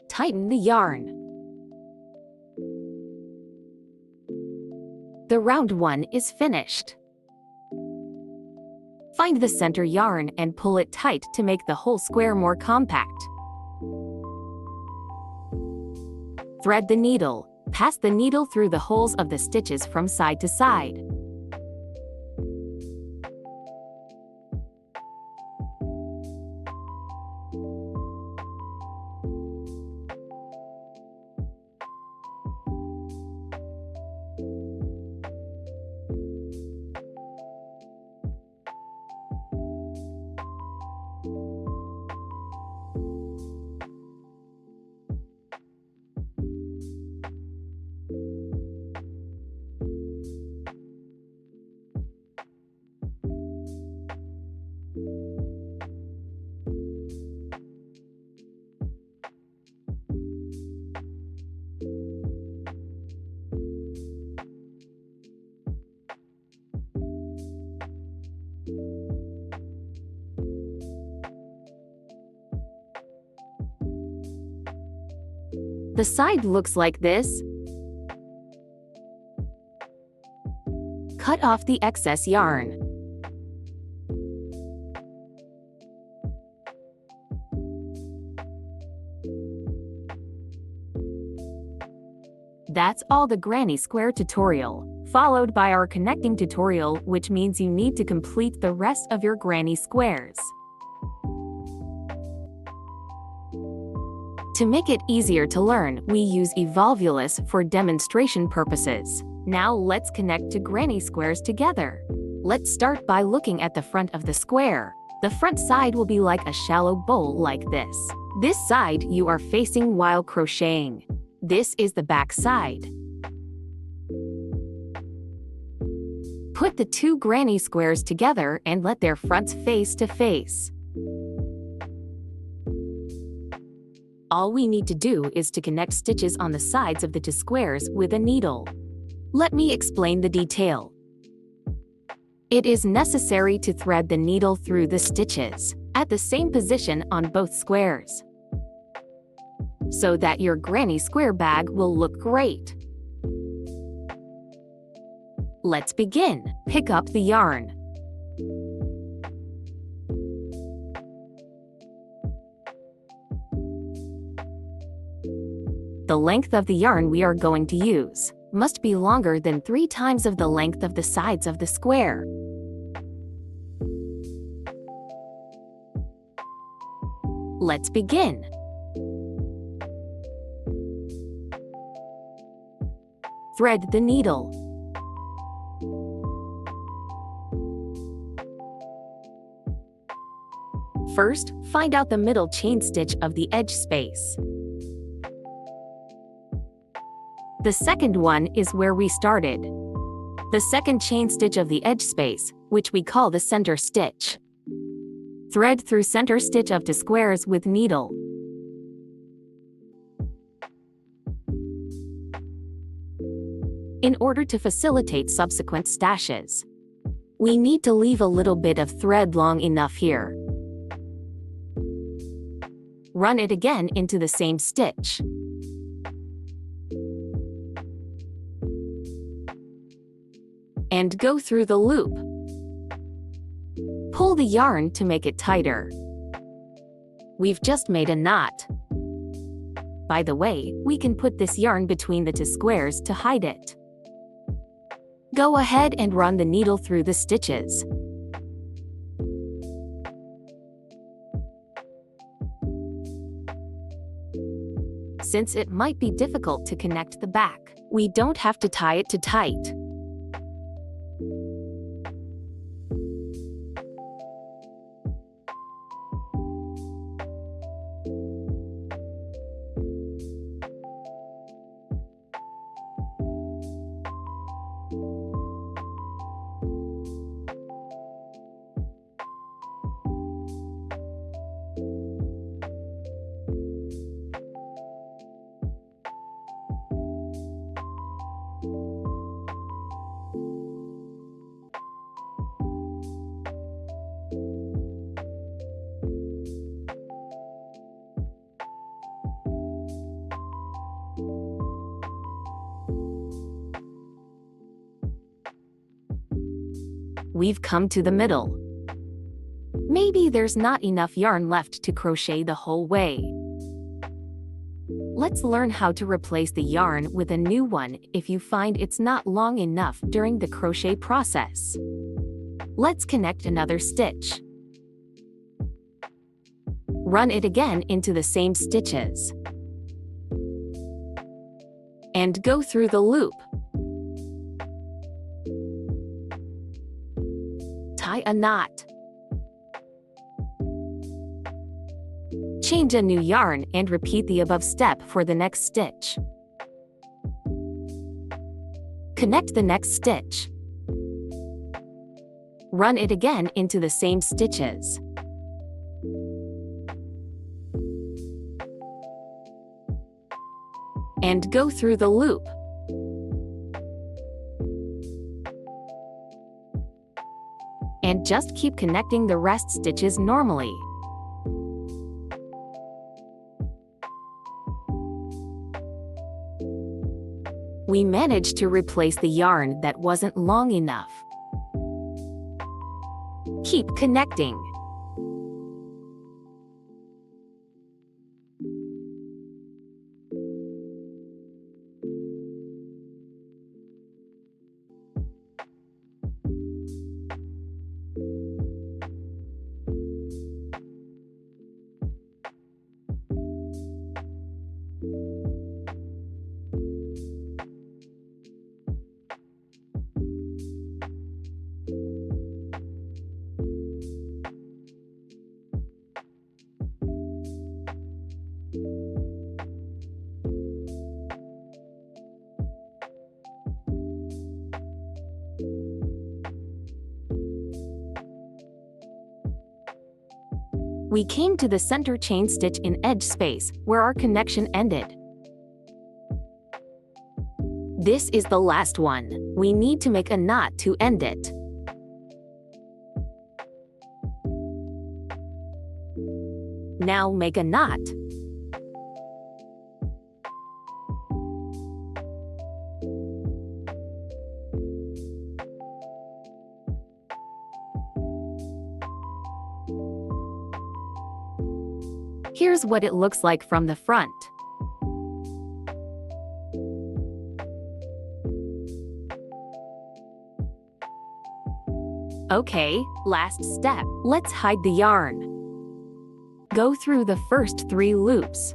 Tighten the yarn. The round 1 is finished. Find the center yarn and pull it tight to make the whole square more compact. Thread the needle. Pass the needle through the holes of the stitches from side to side. The side looks like this. Cut off the excess yarn. That's all the granny square tutorial, followed by our connecting tutorial, which means you need to complete the rest of your granny squares. To make it easier to learn, we use Evolvulus for demonstration purposes. Now let's connect to granny squares together. Let's start by looking at the front of the square. The front side will be like a shallow bowl like this. This side you are facing while crocheting. This is the back side. Put the two granny squares together and let their fronts face to face. All we need to do is to connect stitches on the sides of the two squares with a needle. Let me explain the detail. It is necessary to thread the needle through the stitches at the same position on both squares, so that your granny square bag will look great. Let's begin. Pick up the yarn. The length of the yarn we are going to use must be longer than 3 times of the length of the sides of the square. Let's begin. Thread the needle. First, find out the middle chain stitch of the edge space. The second one is where we started. The second chain stitch of the edge space, which we call the center stitch. Thread through center stitch of 2 squares with needle. In order to facilitate subsequent stashes, we need to leave a little bit of thread long enough here. Run it again into the same stitch. And go through the loop. Pull the yarn to make it tighter. We've just made a knot. By the way, we can put this yarn between the 2 squares to hide it. Go ahead and run the needle through the stitches. Since it might be difficult to connect the back, we don't have to tie it to tight. We've come to the middle. Maybe there's not enough yarn left to crochet the whole way. Let's learn how to replace the yarn with a new one if you find it's not long enough during the crochet process. Let's connect another stitch. Run it again into the same stitches. And go through the loop. Tie a knot. Change a new yarn and repeat the above step for the next stitch. Connect the next stitch. Run it again into the same stitches. And go through the loop. And just keep connecting the rest stitches normally. We managed to replace the yarn that wasn't long enough. Keep connecting. We came to the center chain stitch in edge space, where our connection ended. This is the last one. We need to make a knot to end it. Now make a knot. Here's what it looks like from the front. Okay, last step. Let's hide the yarn. Go through the first 3 loops.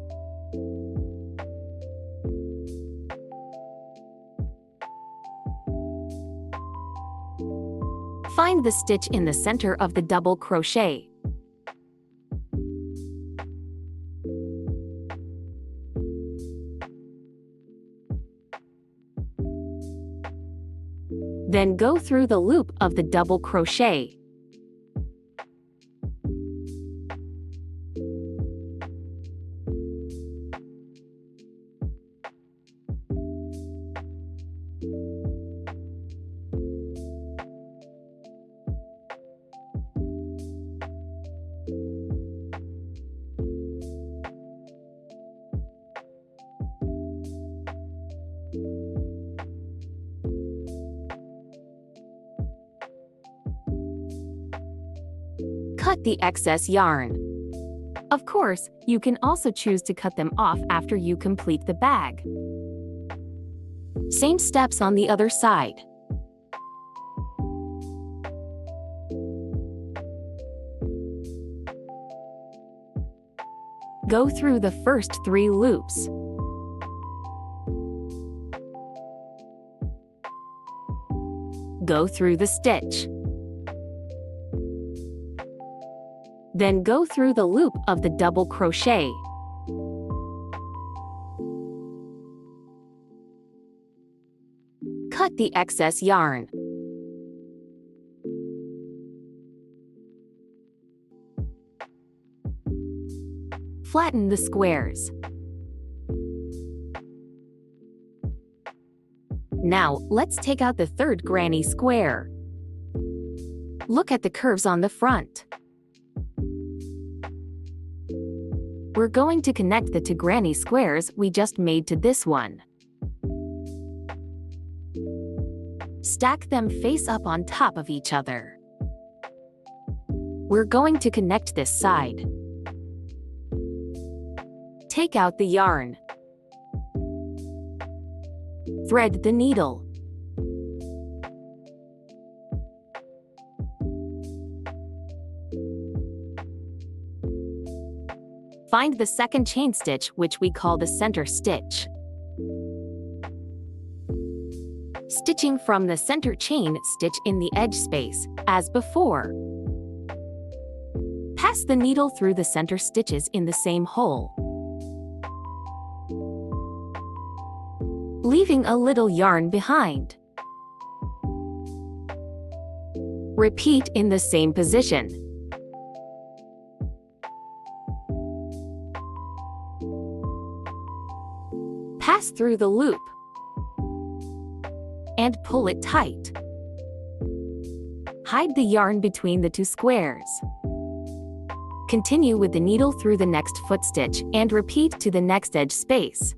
Find the stitch in the center of the double crochet. Then go through the loop of the double crochet. Cut the excess yarn. Of course, you can also choose to cut them off after you complete the bag. Same steps on the other side. Go through the first 3 loops. Go through the stitch. Then go through the loop of the double crochet. Cut the excess yarn. Flatten the squares. Now, let's take out the third granny square. Look at the curves on the front. We're going to connect the 2 granny squares we just made to this one. Stack them face up on top of each other. We're going to connect this side. Take out the yarn. Thread the needle. Find the second chain stitch, which we call the center stitch. Stitching from the center chain, stitch in the edge space, as before. Pass the needle through the center stitches in the same hole, leaving a little yarn behind. Repeat in the same position. Pass through the loop and pull it tight. Hide the yarn between the 2 squares. Continue with the needle through the next foot stitch and repeat to the next edge space.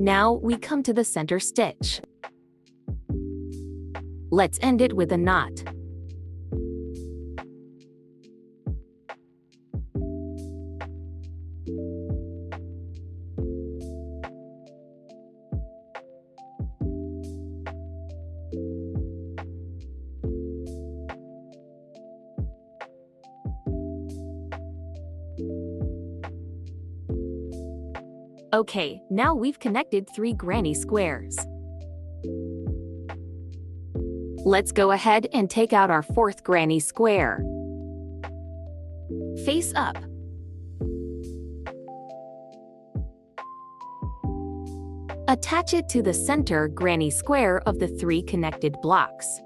Now we come to the center stitch. Let's end it with a knot. Okay, now we've connected 3 granny squares. Let's go ahead and take out our 4th granny square. Face up. Attach it to the center granny square of the 3 connected blocks.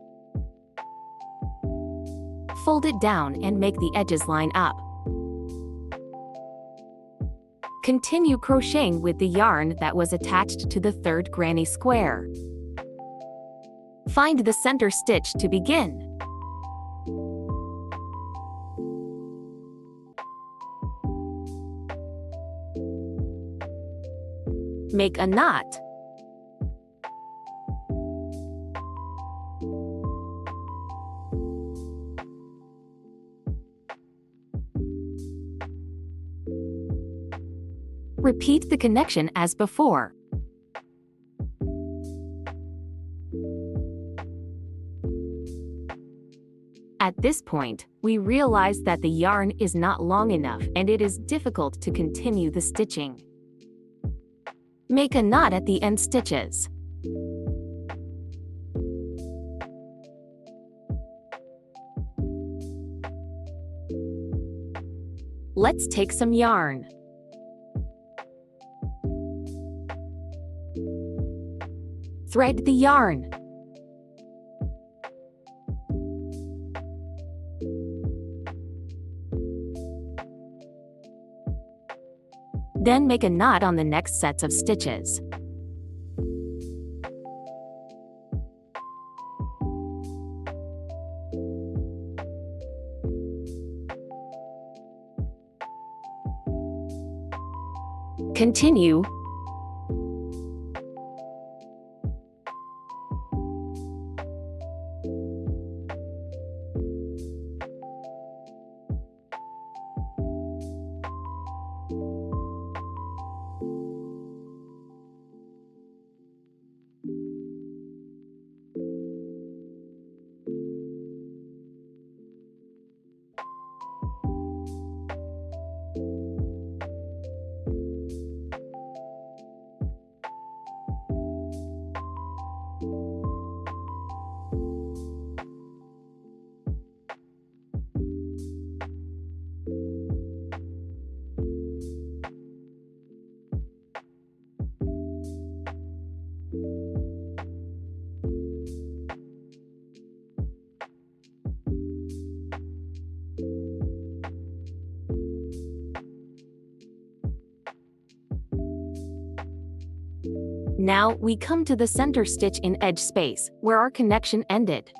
Fold it down and make the edges line up. Continue crocheting with the yarn that was attached to the 3rd granny square. Find the center stitch to begin. Make a knot. Repeat the connection as before. At this point, we realize that the yarn is not long enough and it is difficult to continue the stitching. Make a knot at the end stitches. Let's take some yarn. Thread the yarn. Then make a knot on the next sets of stitches. Continue. Now we come to the center stitch in edge space, where our connection ended.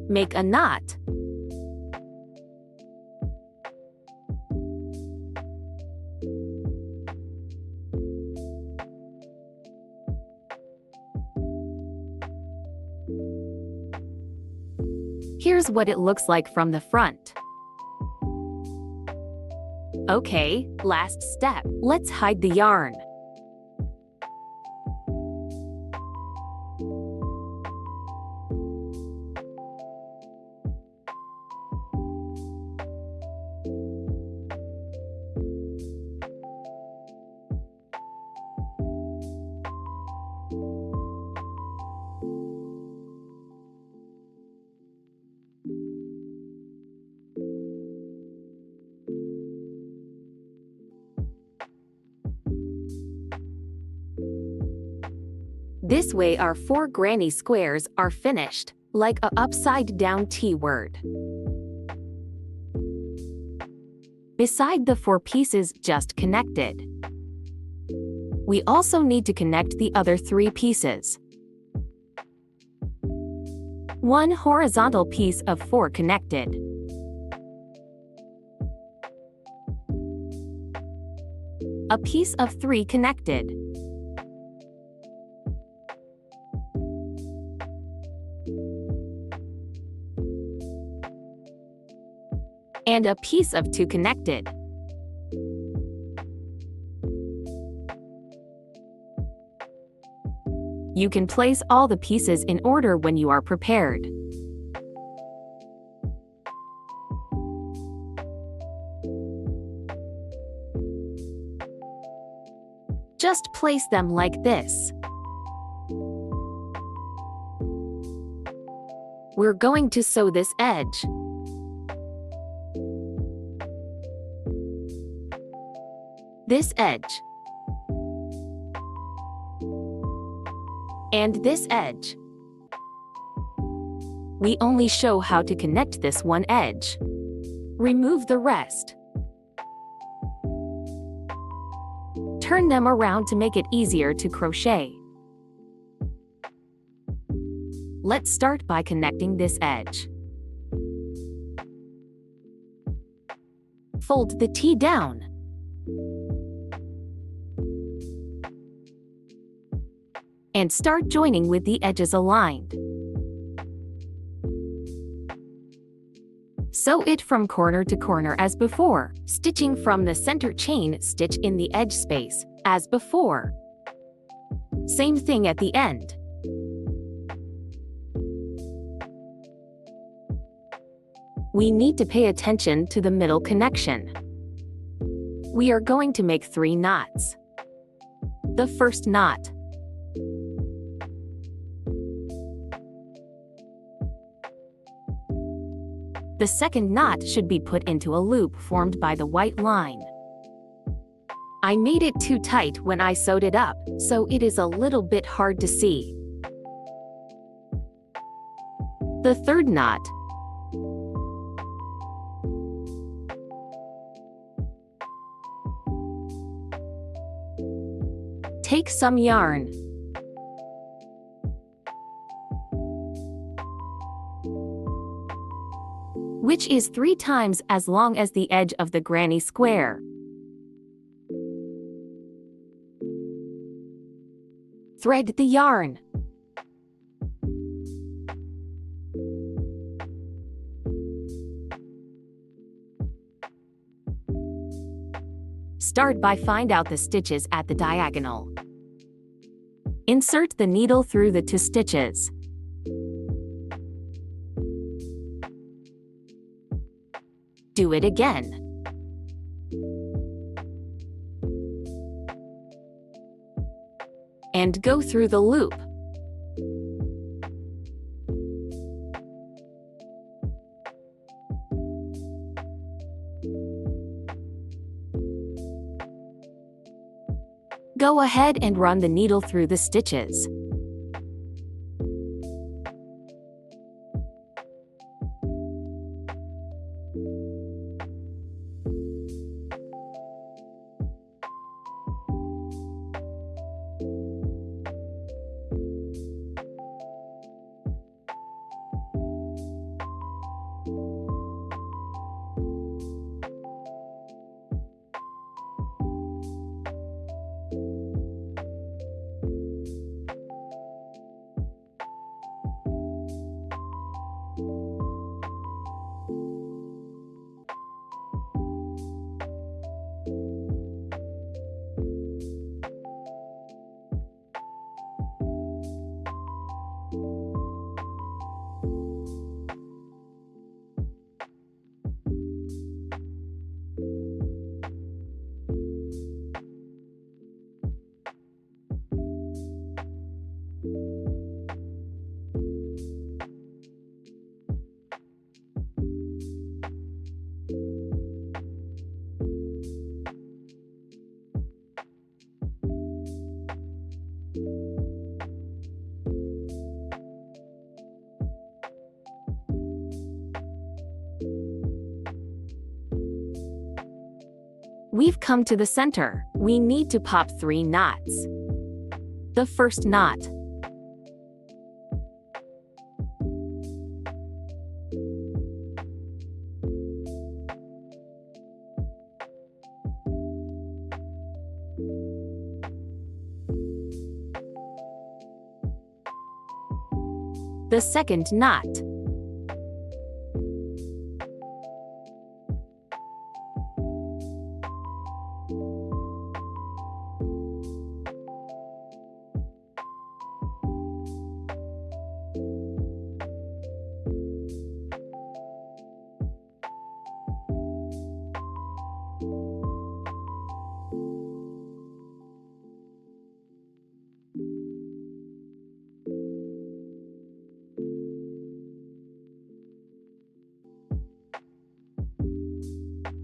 Make a knot. Here's what it looks like from the front. Okay, last step. Let's hide the yarn. This way our 4 granny squares are finished, like a upside-down T word. Beside the 4 pieces just connected, we also need to connect the other 3 pieces. 1 horizontal piece of 4 connected. A piece of 3 connected. And a piece of 2 connected. You can place all the pieces in order when you are prepared. Just place them like this. We're going to sew this edge. This edge. And this edge. We only show how to connect this one edge. Remove the rest. Turn them around to make it easier to crochet. Let's start by connecting this edge. Fold the T down. And start joining with the edges aligned. Sew it from corner to corner as before, stitching from the center chain stitch in the edge space, as before. Same thing at the end. We need to pay attention to the middle connection. We are going to make 3 knots. The first knot. The second knot should be put into a loop formed by the white line. I made it too tight when I sewed it up, so it is a little bit hard to see. The third knot. Take some yarn. Which is 3 times as long as the edge of the granny square. Thread the yarn. Start by find out the stitches at the diagonal. Insert the needle through the 2 stitches. Do it again. And go through the loop. Go ahead and run the needle through the stitches. We've come to the center. We need to pop 3 knots. The first knot. The second knot.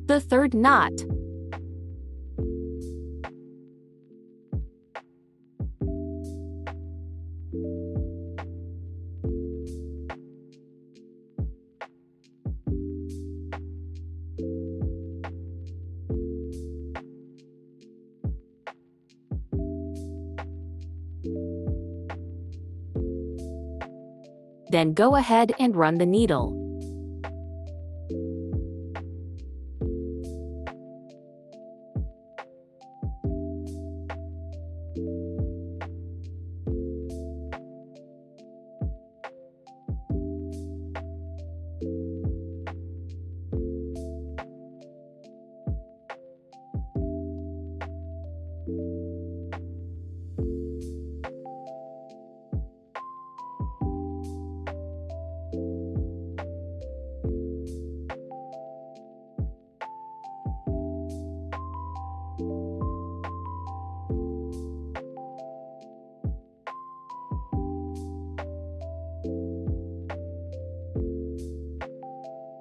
The third knot. Then go ahead and run the needle.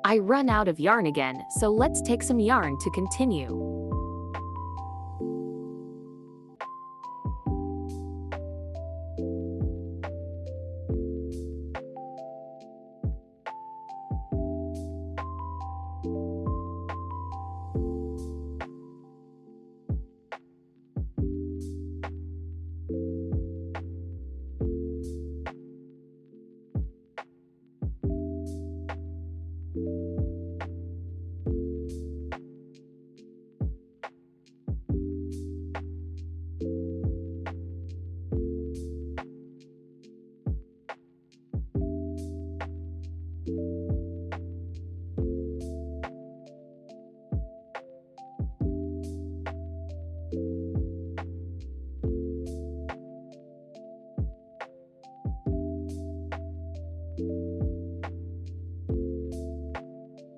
I run out of yarn again, so let's take some yarn to continue.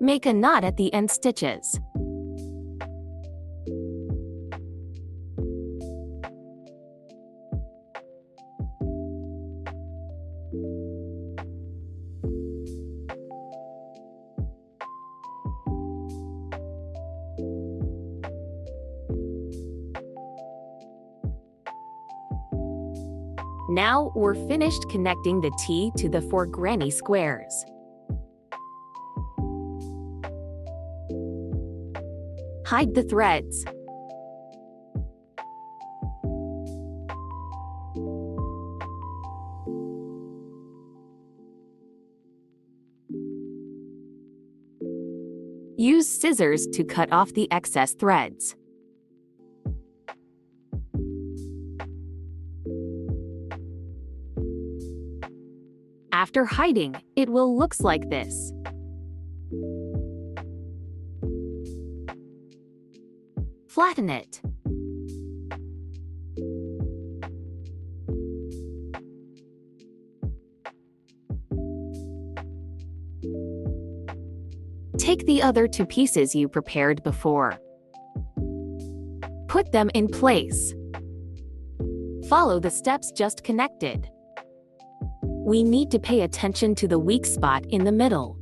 Make a knot at the end stitches. Now we're finished connecting the T to the 4 granny squares. Hide the threads. Use scissors to cut off the excess threads. After hiding, it will look like this. Flatten it. Take the other 2 pieces you prepared before. Put them in place. Follow the steps just connected. We need to pay attention to the weak spot in the middle.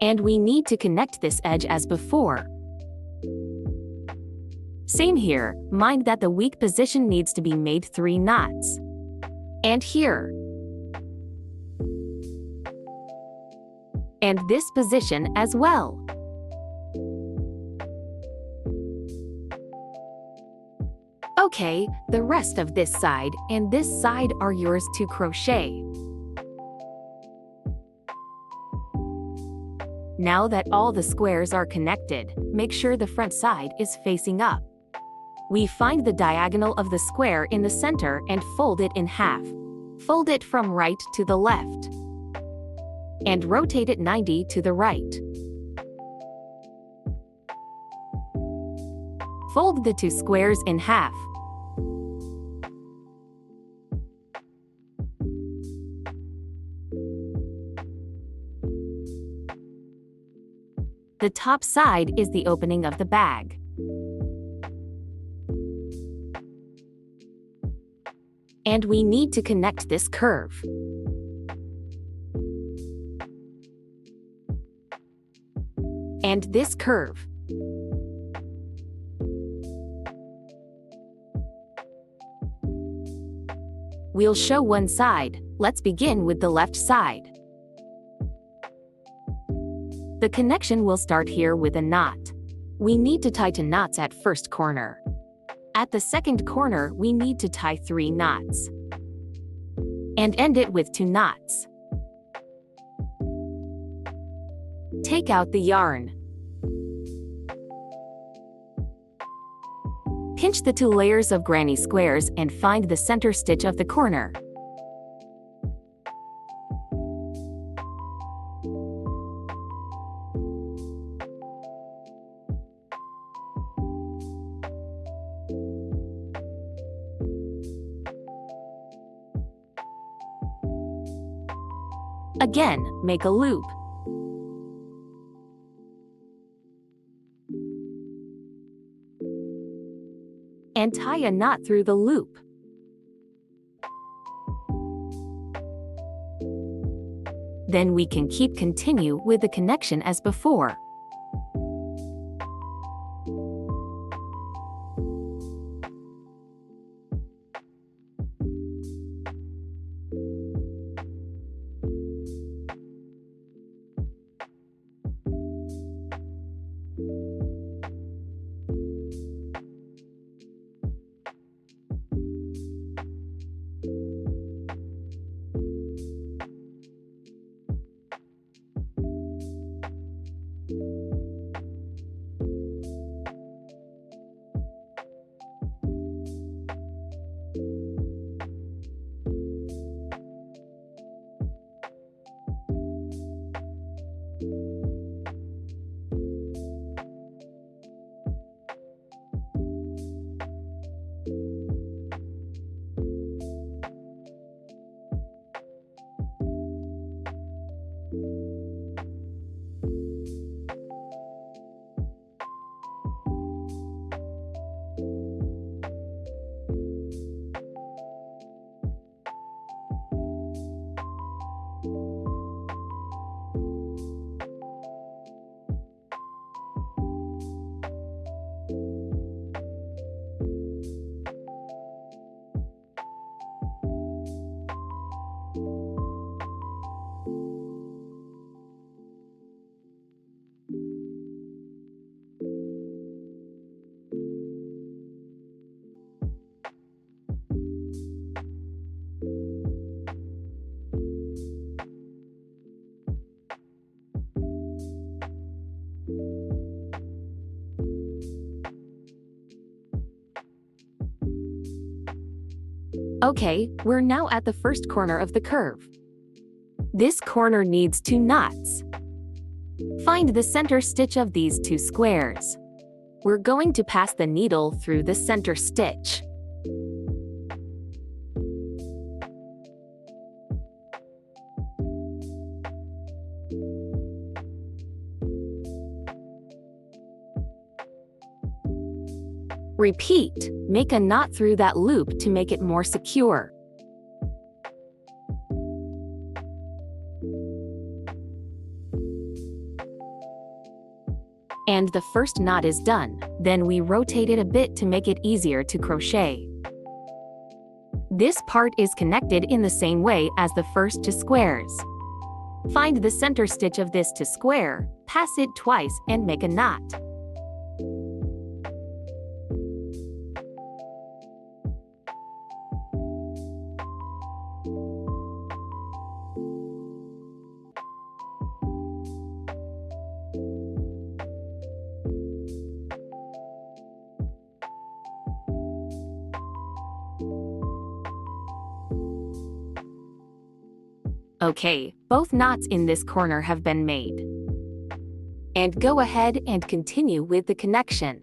And we need to connect this edge as before. Same here, mind that the weak position needs to be made 3 knots. And here. And this position as well. Okay, the rest of this side and this side are yours to crochet. Now that all the squares are connected, make sure the front side is facing up. We find the diagonal of the square in the center and fold it in half. Fold it from right to the left. And rotate it 90 to the right. Fold the 2 squares in half. The top side is the opening of the bag. And we need to connect this curve. And this curve. We'll show one side. Let's begin with the left side. The connection will start here with a knot. We need to tie 2 knots at first corner. At the second corner, we need to tie 3 knots. And end it with 2 knots. Take out the yarn. Pinch the 2 layers of granny squares and find the center stitch of the corner. Again, make a loop. And tie a knot through the loop. Then we can continue with the connection as before. Okay, we're now at the first corner of the curve. This corner needs 2 knots. Find the center stitch of these 2 squares. We're going to pass the needle through the center stitch. Repeat, make a knot through that loop to make it more secure. And the first knot is done, then we rotate it a bit to make it easier to crochet. This part is connected in the same way as the first 2 squares. Find the center stitch of this 2 square, pass it twice and make a knot. Okay, both knots in this corner have been made. And go ahead and continue with the connection.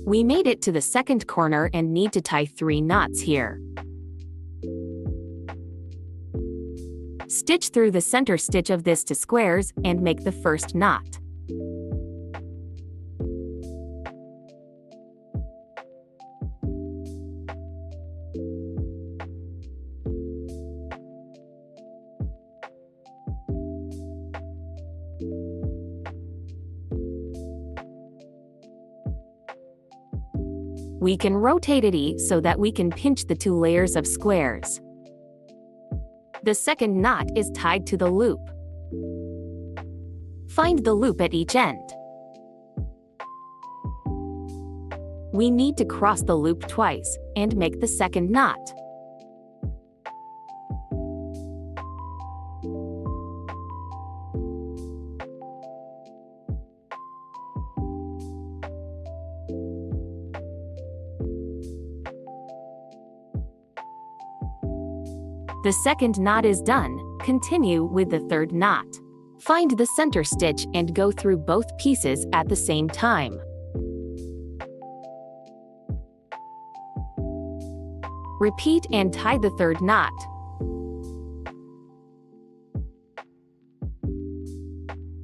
We made it to the second corner and need to tie 3 knots here. Stitch through the center stitch of this to squares and make the first knot. We can rotate it so that we can pinch the 2 layers of squares. The second knot is tied to the loop. Find the loop at each end. We need to cross the loop twice and make the second knot. The second knot is done. Continue with the third knot. Find the center stitch and go through both pieces at the same time. Repeat and tie the third knot.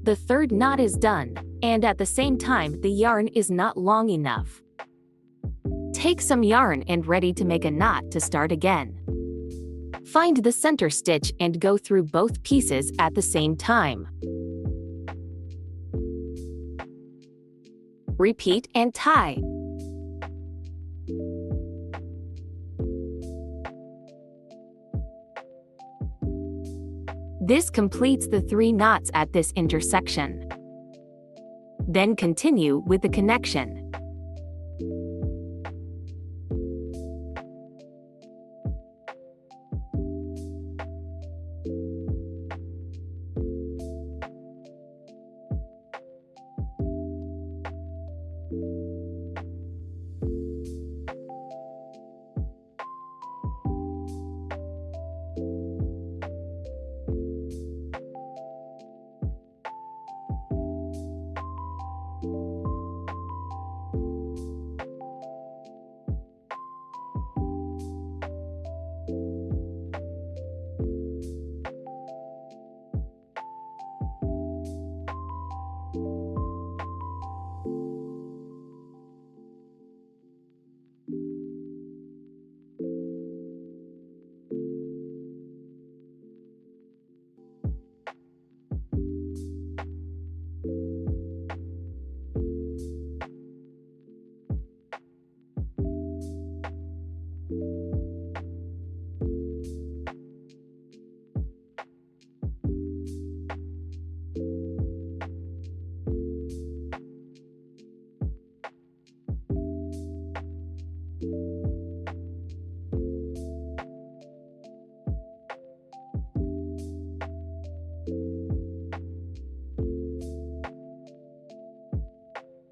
The third knot is done, and at the same time the yarn is not long enough. Take some yarn and ready to make a knot to start again. Find the center stitch and go through both pieces at the same time. Repeat and tie. This completes the 3 knots at this intersection. Then continue with the connection.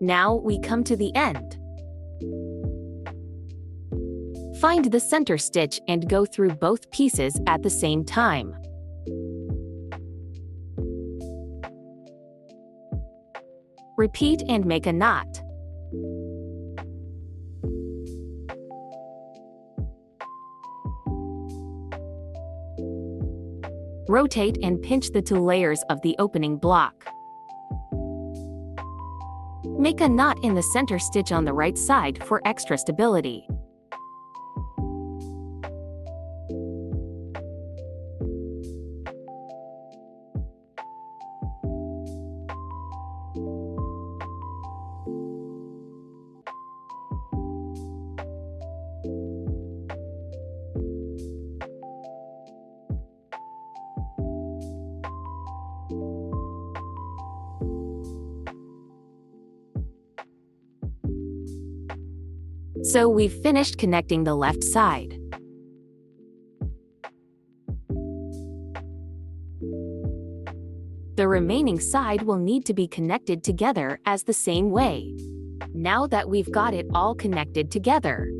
Now we come to the end. Find the center stitch and go through both pieces at the same time. Repeat and make a knot. Rotate and pinch the 2 layers of the opening block. Make a knot in the center stitch on the right side for extra stability. So we've finished connecting the left side. The remaining side will need to be connected together as the same way. Now that we've got it all connected together,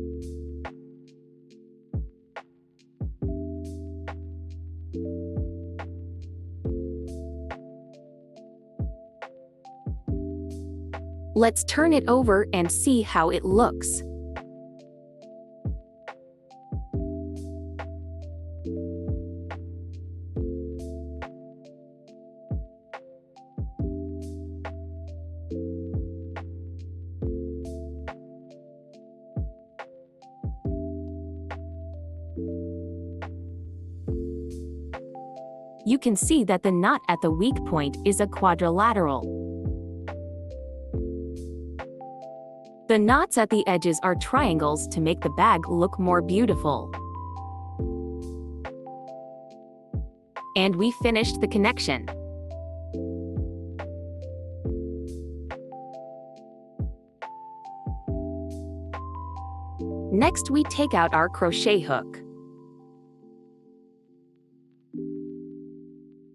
let's turn it over and see how it looks. You can see that the knot at the weak point is a quadrilateral. The knots at the edges are triangles to make the bag look more beautiful. And we finished the connection. Next, we take out our crochet hook.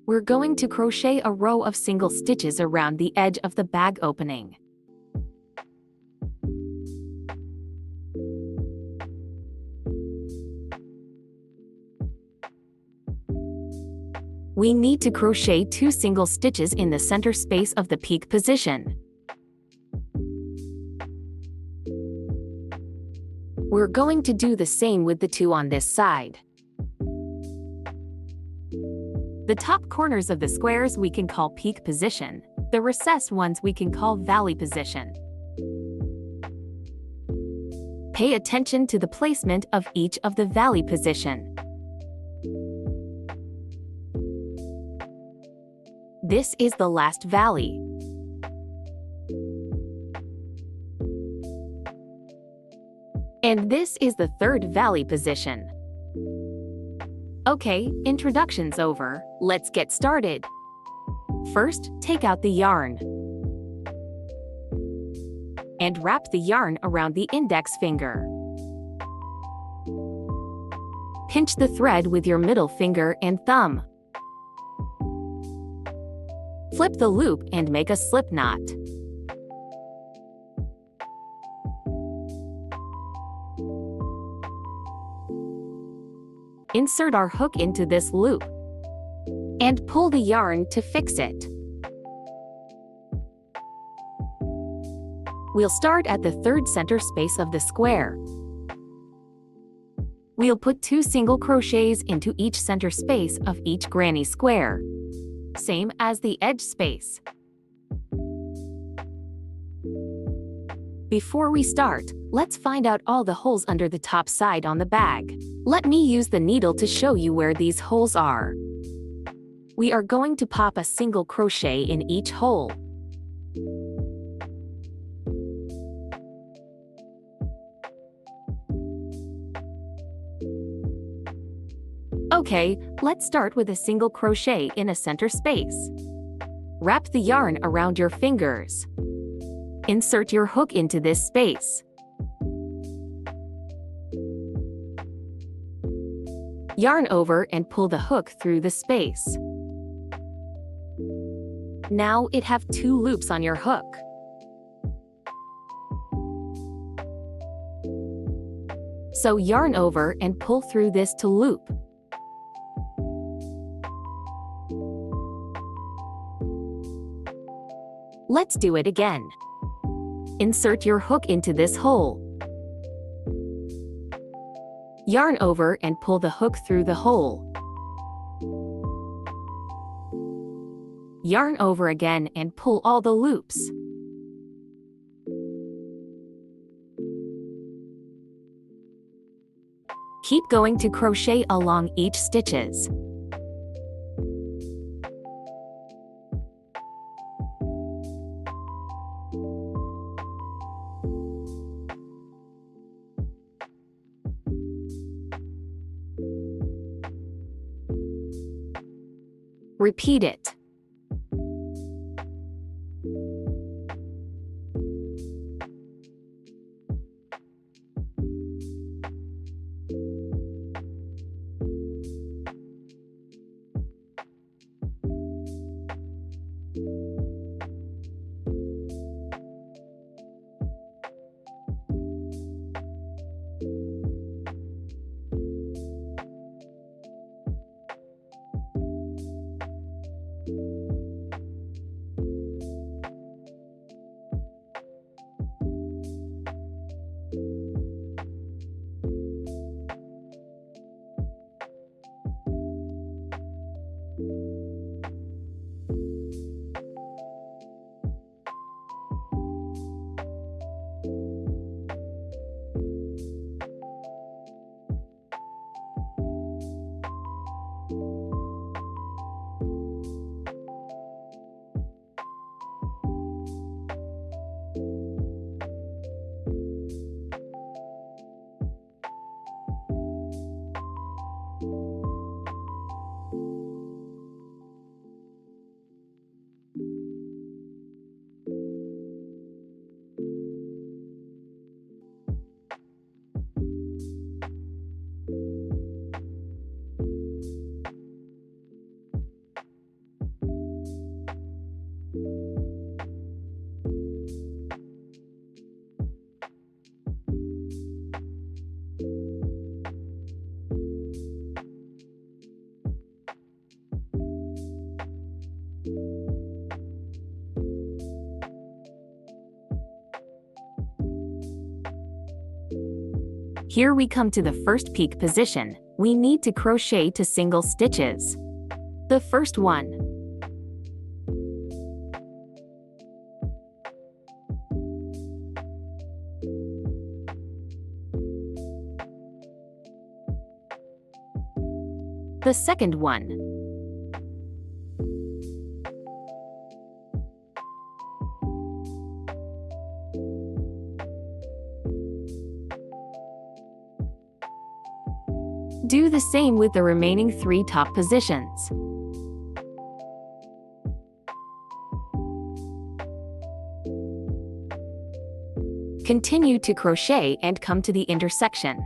We're going to crochet a row of single stitches around the edge of the bag opening. We need to crochet 2 single stitches in the center space of the peak position. We're going to do the same with the 2 on this side. The top corners of the squares we can call peak position. The recessed ones we can call valley position. Pay attention to the placement of each of the valley position. This is the last valley. And this is the third valley position. Okay, introduction's over. Let's get started. First, take out the yarn. And wrap the yarn around the index finger. Pinch the thread with your middle finger and thumb. Flip the loop and make a slip knot. Insert our hook into this loop and pull the yarn to fix it. We'll start at the third center space of the square. We'll put 2 single crochets into each center space of each granny square, same as the edge space. Before we start, let's find out all the holes under the top side on the bag. Let me use the needle to show you where these holes are. We are going to pop a single crochet in each hole. Okay, let's start with a single crochet in a center space. Wrap the yarn around your fingers. Insert your hook into this space. Yarn over and pull the hook through the space. Now it have 2 loops on your hook. So yarn over and pull through this to loop. Let's do it again. Insert your hook into this hole. Yarn over and pull the hook through the hole. Yarn over again and pull all the loops. Keep going to crochet along each stitches. Repeat it. Here we come to the first peak position. We need to crochet to single stitches. The first one. The second one. Do the same with the remaining 3 top positions. Continue to crochet and come to the intersection.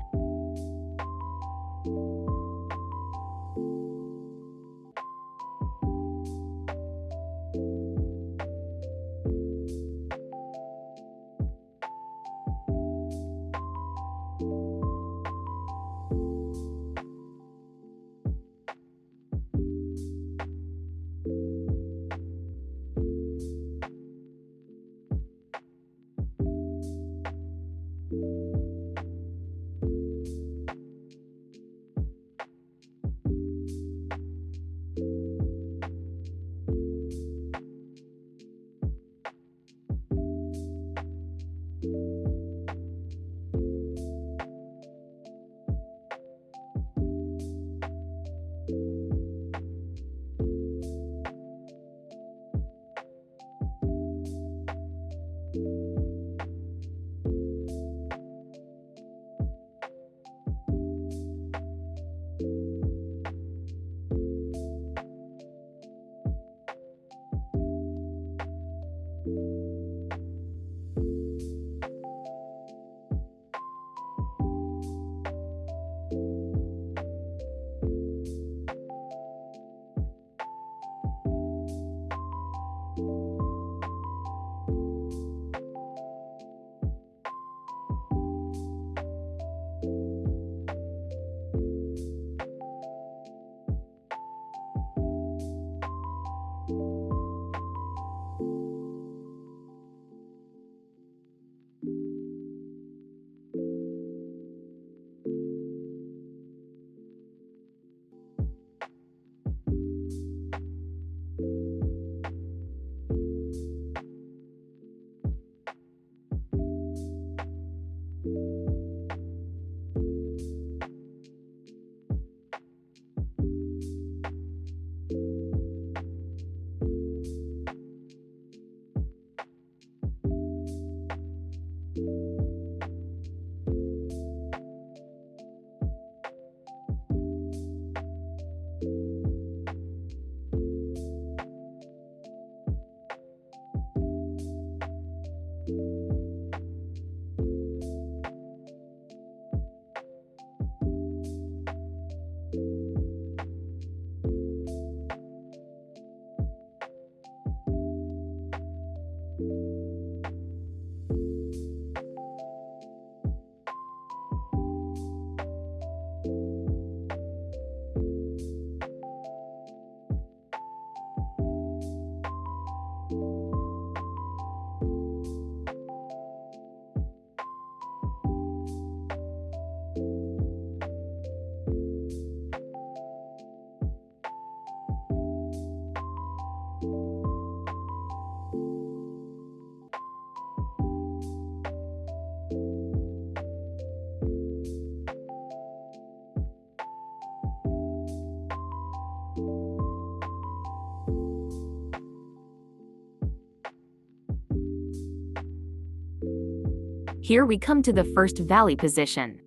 Here we come to the first valley position.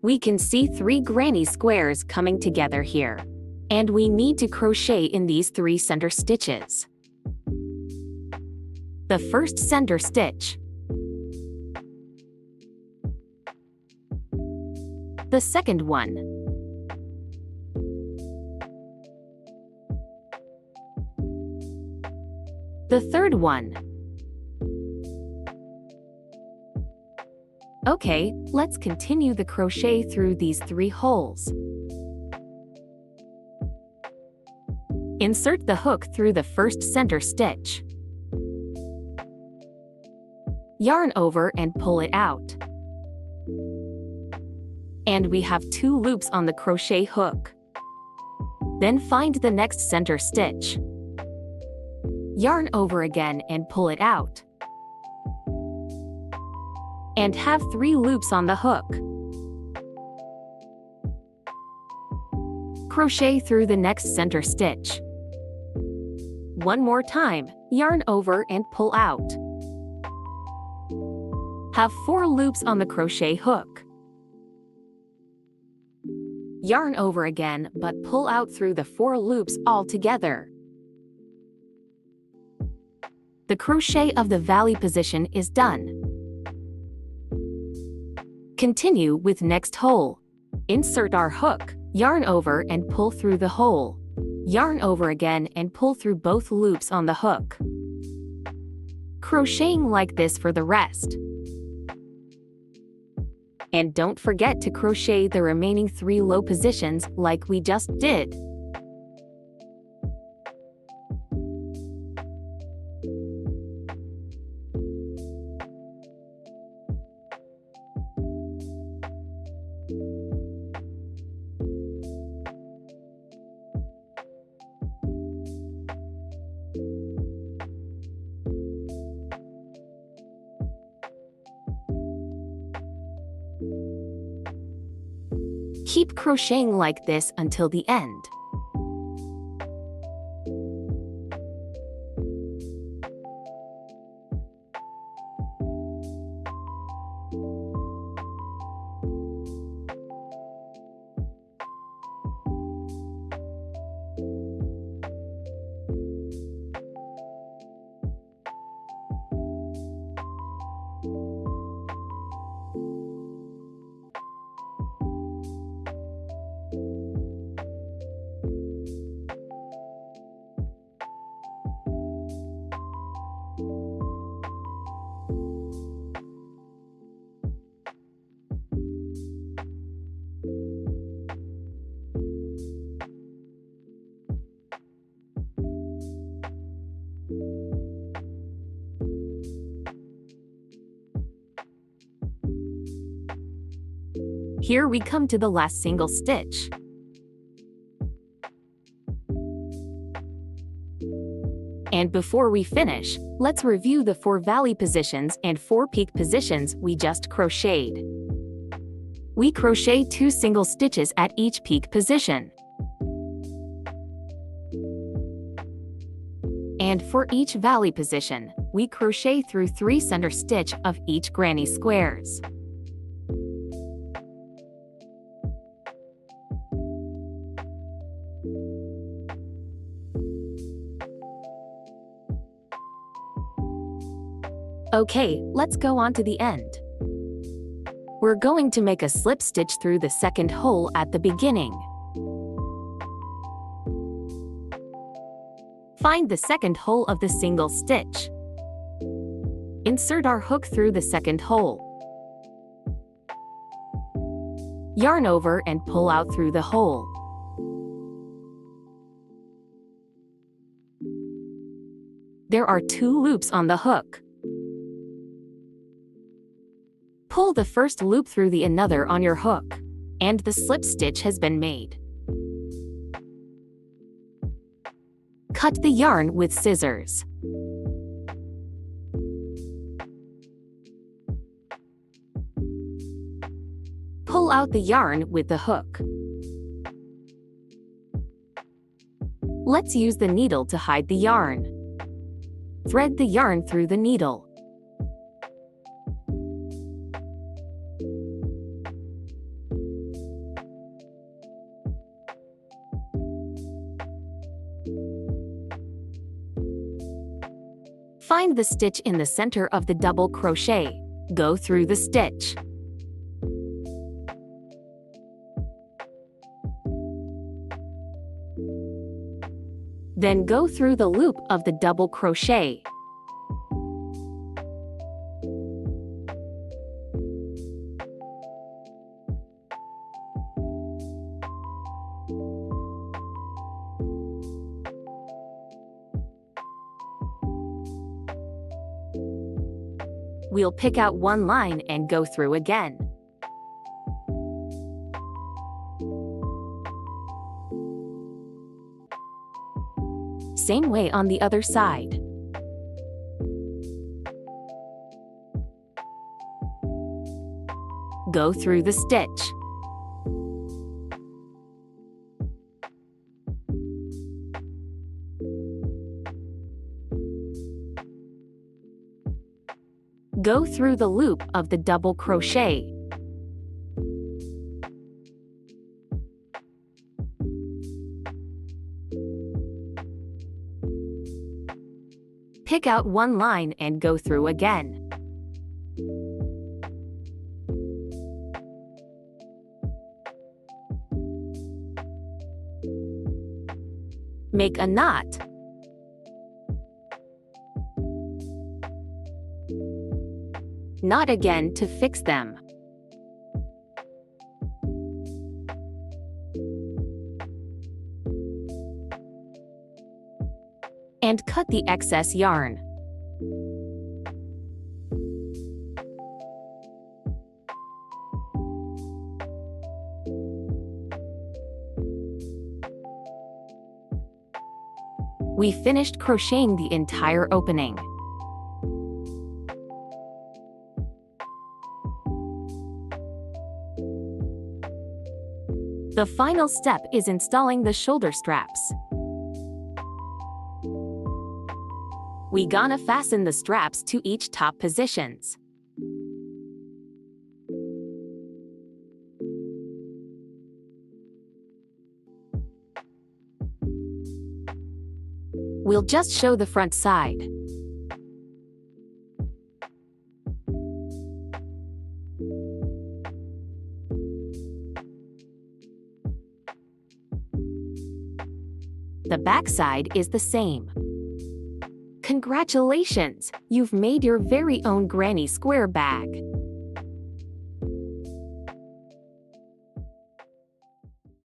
We can see 3 granny squares coming together here. And we need to crochet in these 3 center stitches. The first center stitch. The second one. The third one. Okay, let's continue the crochet through these 3 holes. Insert the hook through the first center stitch. Yarn over and pull it out. And we have 2 loops on the crochet hook. Then find the next center stitch. Yarn over again and pull it out. And have 3 loops on the hook. Crochet through the next center stitch. One more time, yarn over and pull out. Have 4 loops on the crochet hook. Yarn over again but pull out through the 4 loops all together. The crochet of the valley position is done. Continue with next hole. Insert our hook, yarn over and pull through the hole. Yarn over again and pull through both loops on the hook. Crocheting like this for the rest. And don't forget to crochet the remaining 3 low positions like we just did. Keep crocheting like this until the end. Here we come to the last single stitch. And before we finish, let's review the 4 valley positions and 4 peak positions we just crocheted. We crochet 2 single stitches at each peak position. And for each valley position, we crochet through 3 center stitch of each granny squares. Okay, let's go on to the end. We're going to make a slip stitch through the second hole at the beginning. Find the second hole of the single stitch. Insert our hook through the second hole. Yarn over and pull out through the hole. There are 2 loops on the hook. Pull the first loop through the another on your hook, and the slip stitch has been made. Cut the yarn with scissors. Pull out the yarn with the hook. Let's use the needle to hide the yarn. Thread the yarn through the needle. Find the stitch in the center of the double crochet. Go through the stitch. Then go through the loop of the double crochet. We'll pick out one line and go through again. same way on the other side. Go through the stitch. Go through the loop of the double crochet. Pick out one line and go through again. Make a knot. Knot again to fix them. And cut the excess yarn. We finished crocheting the entire opening. The final step is installing the shoulder straps. We gonna fasten the straps to each top positions. We'll just show the front side. The back side is the same. Congratulations! You've made your very own granny square bag.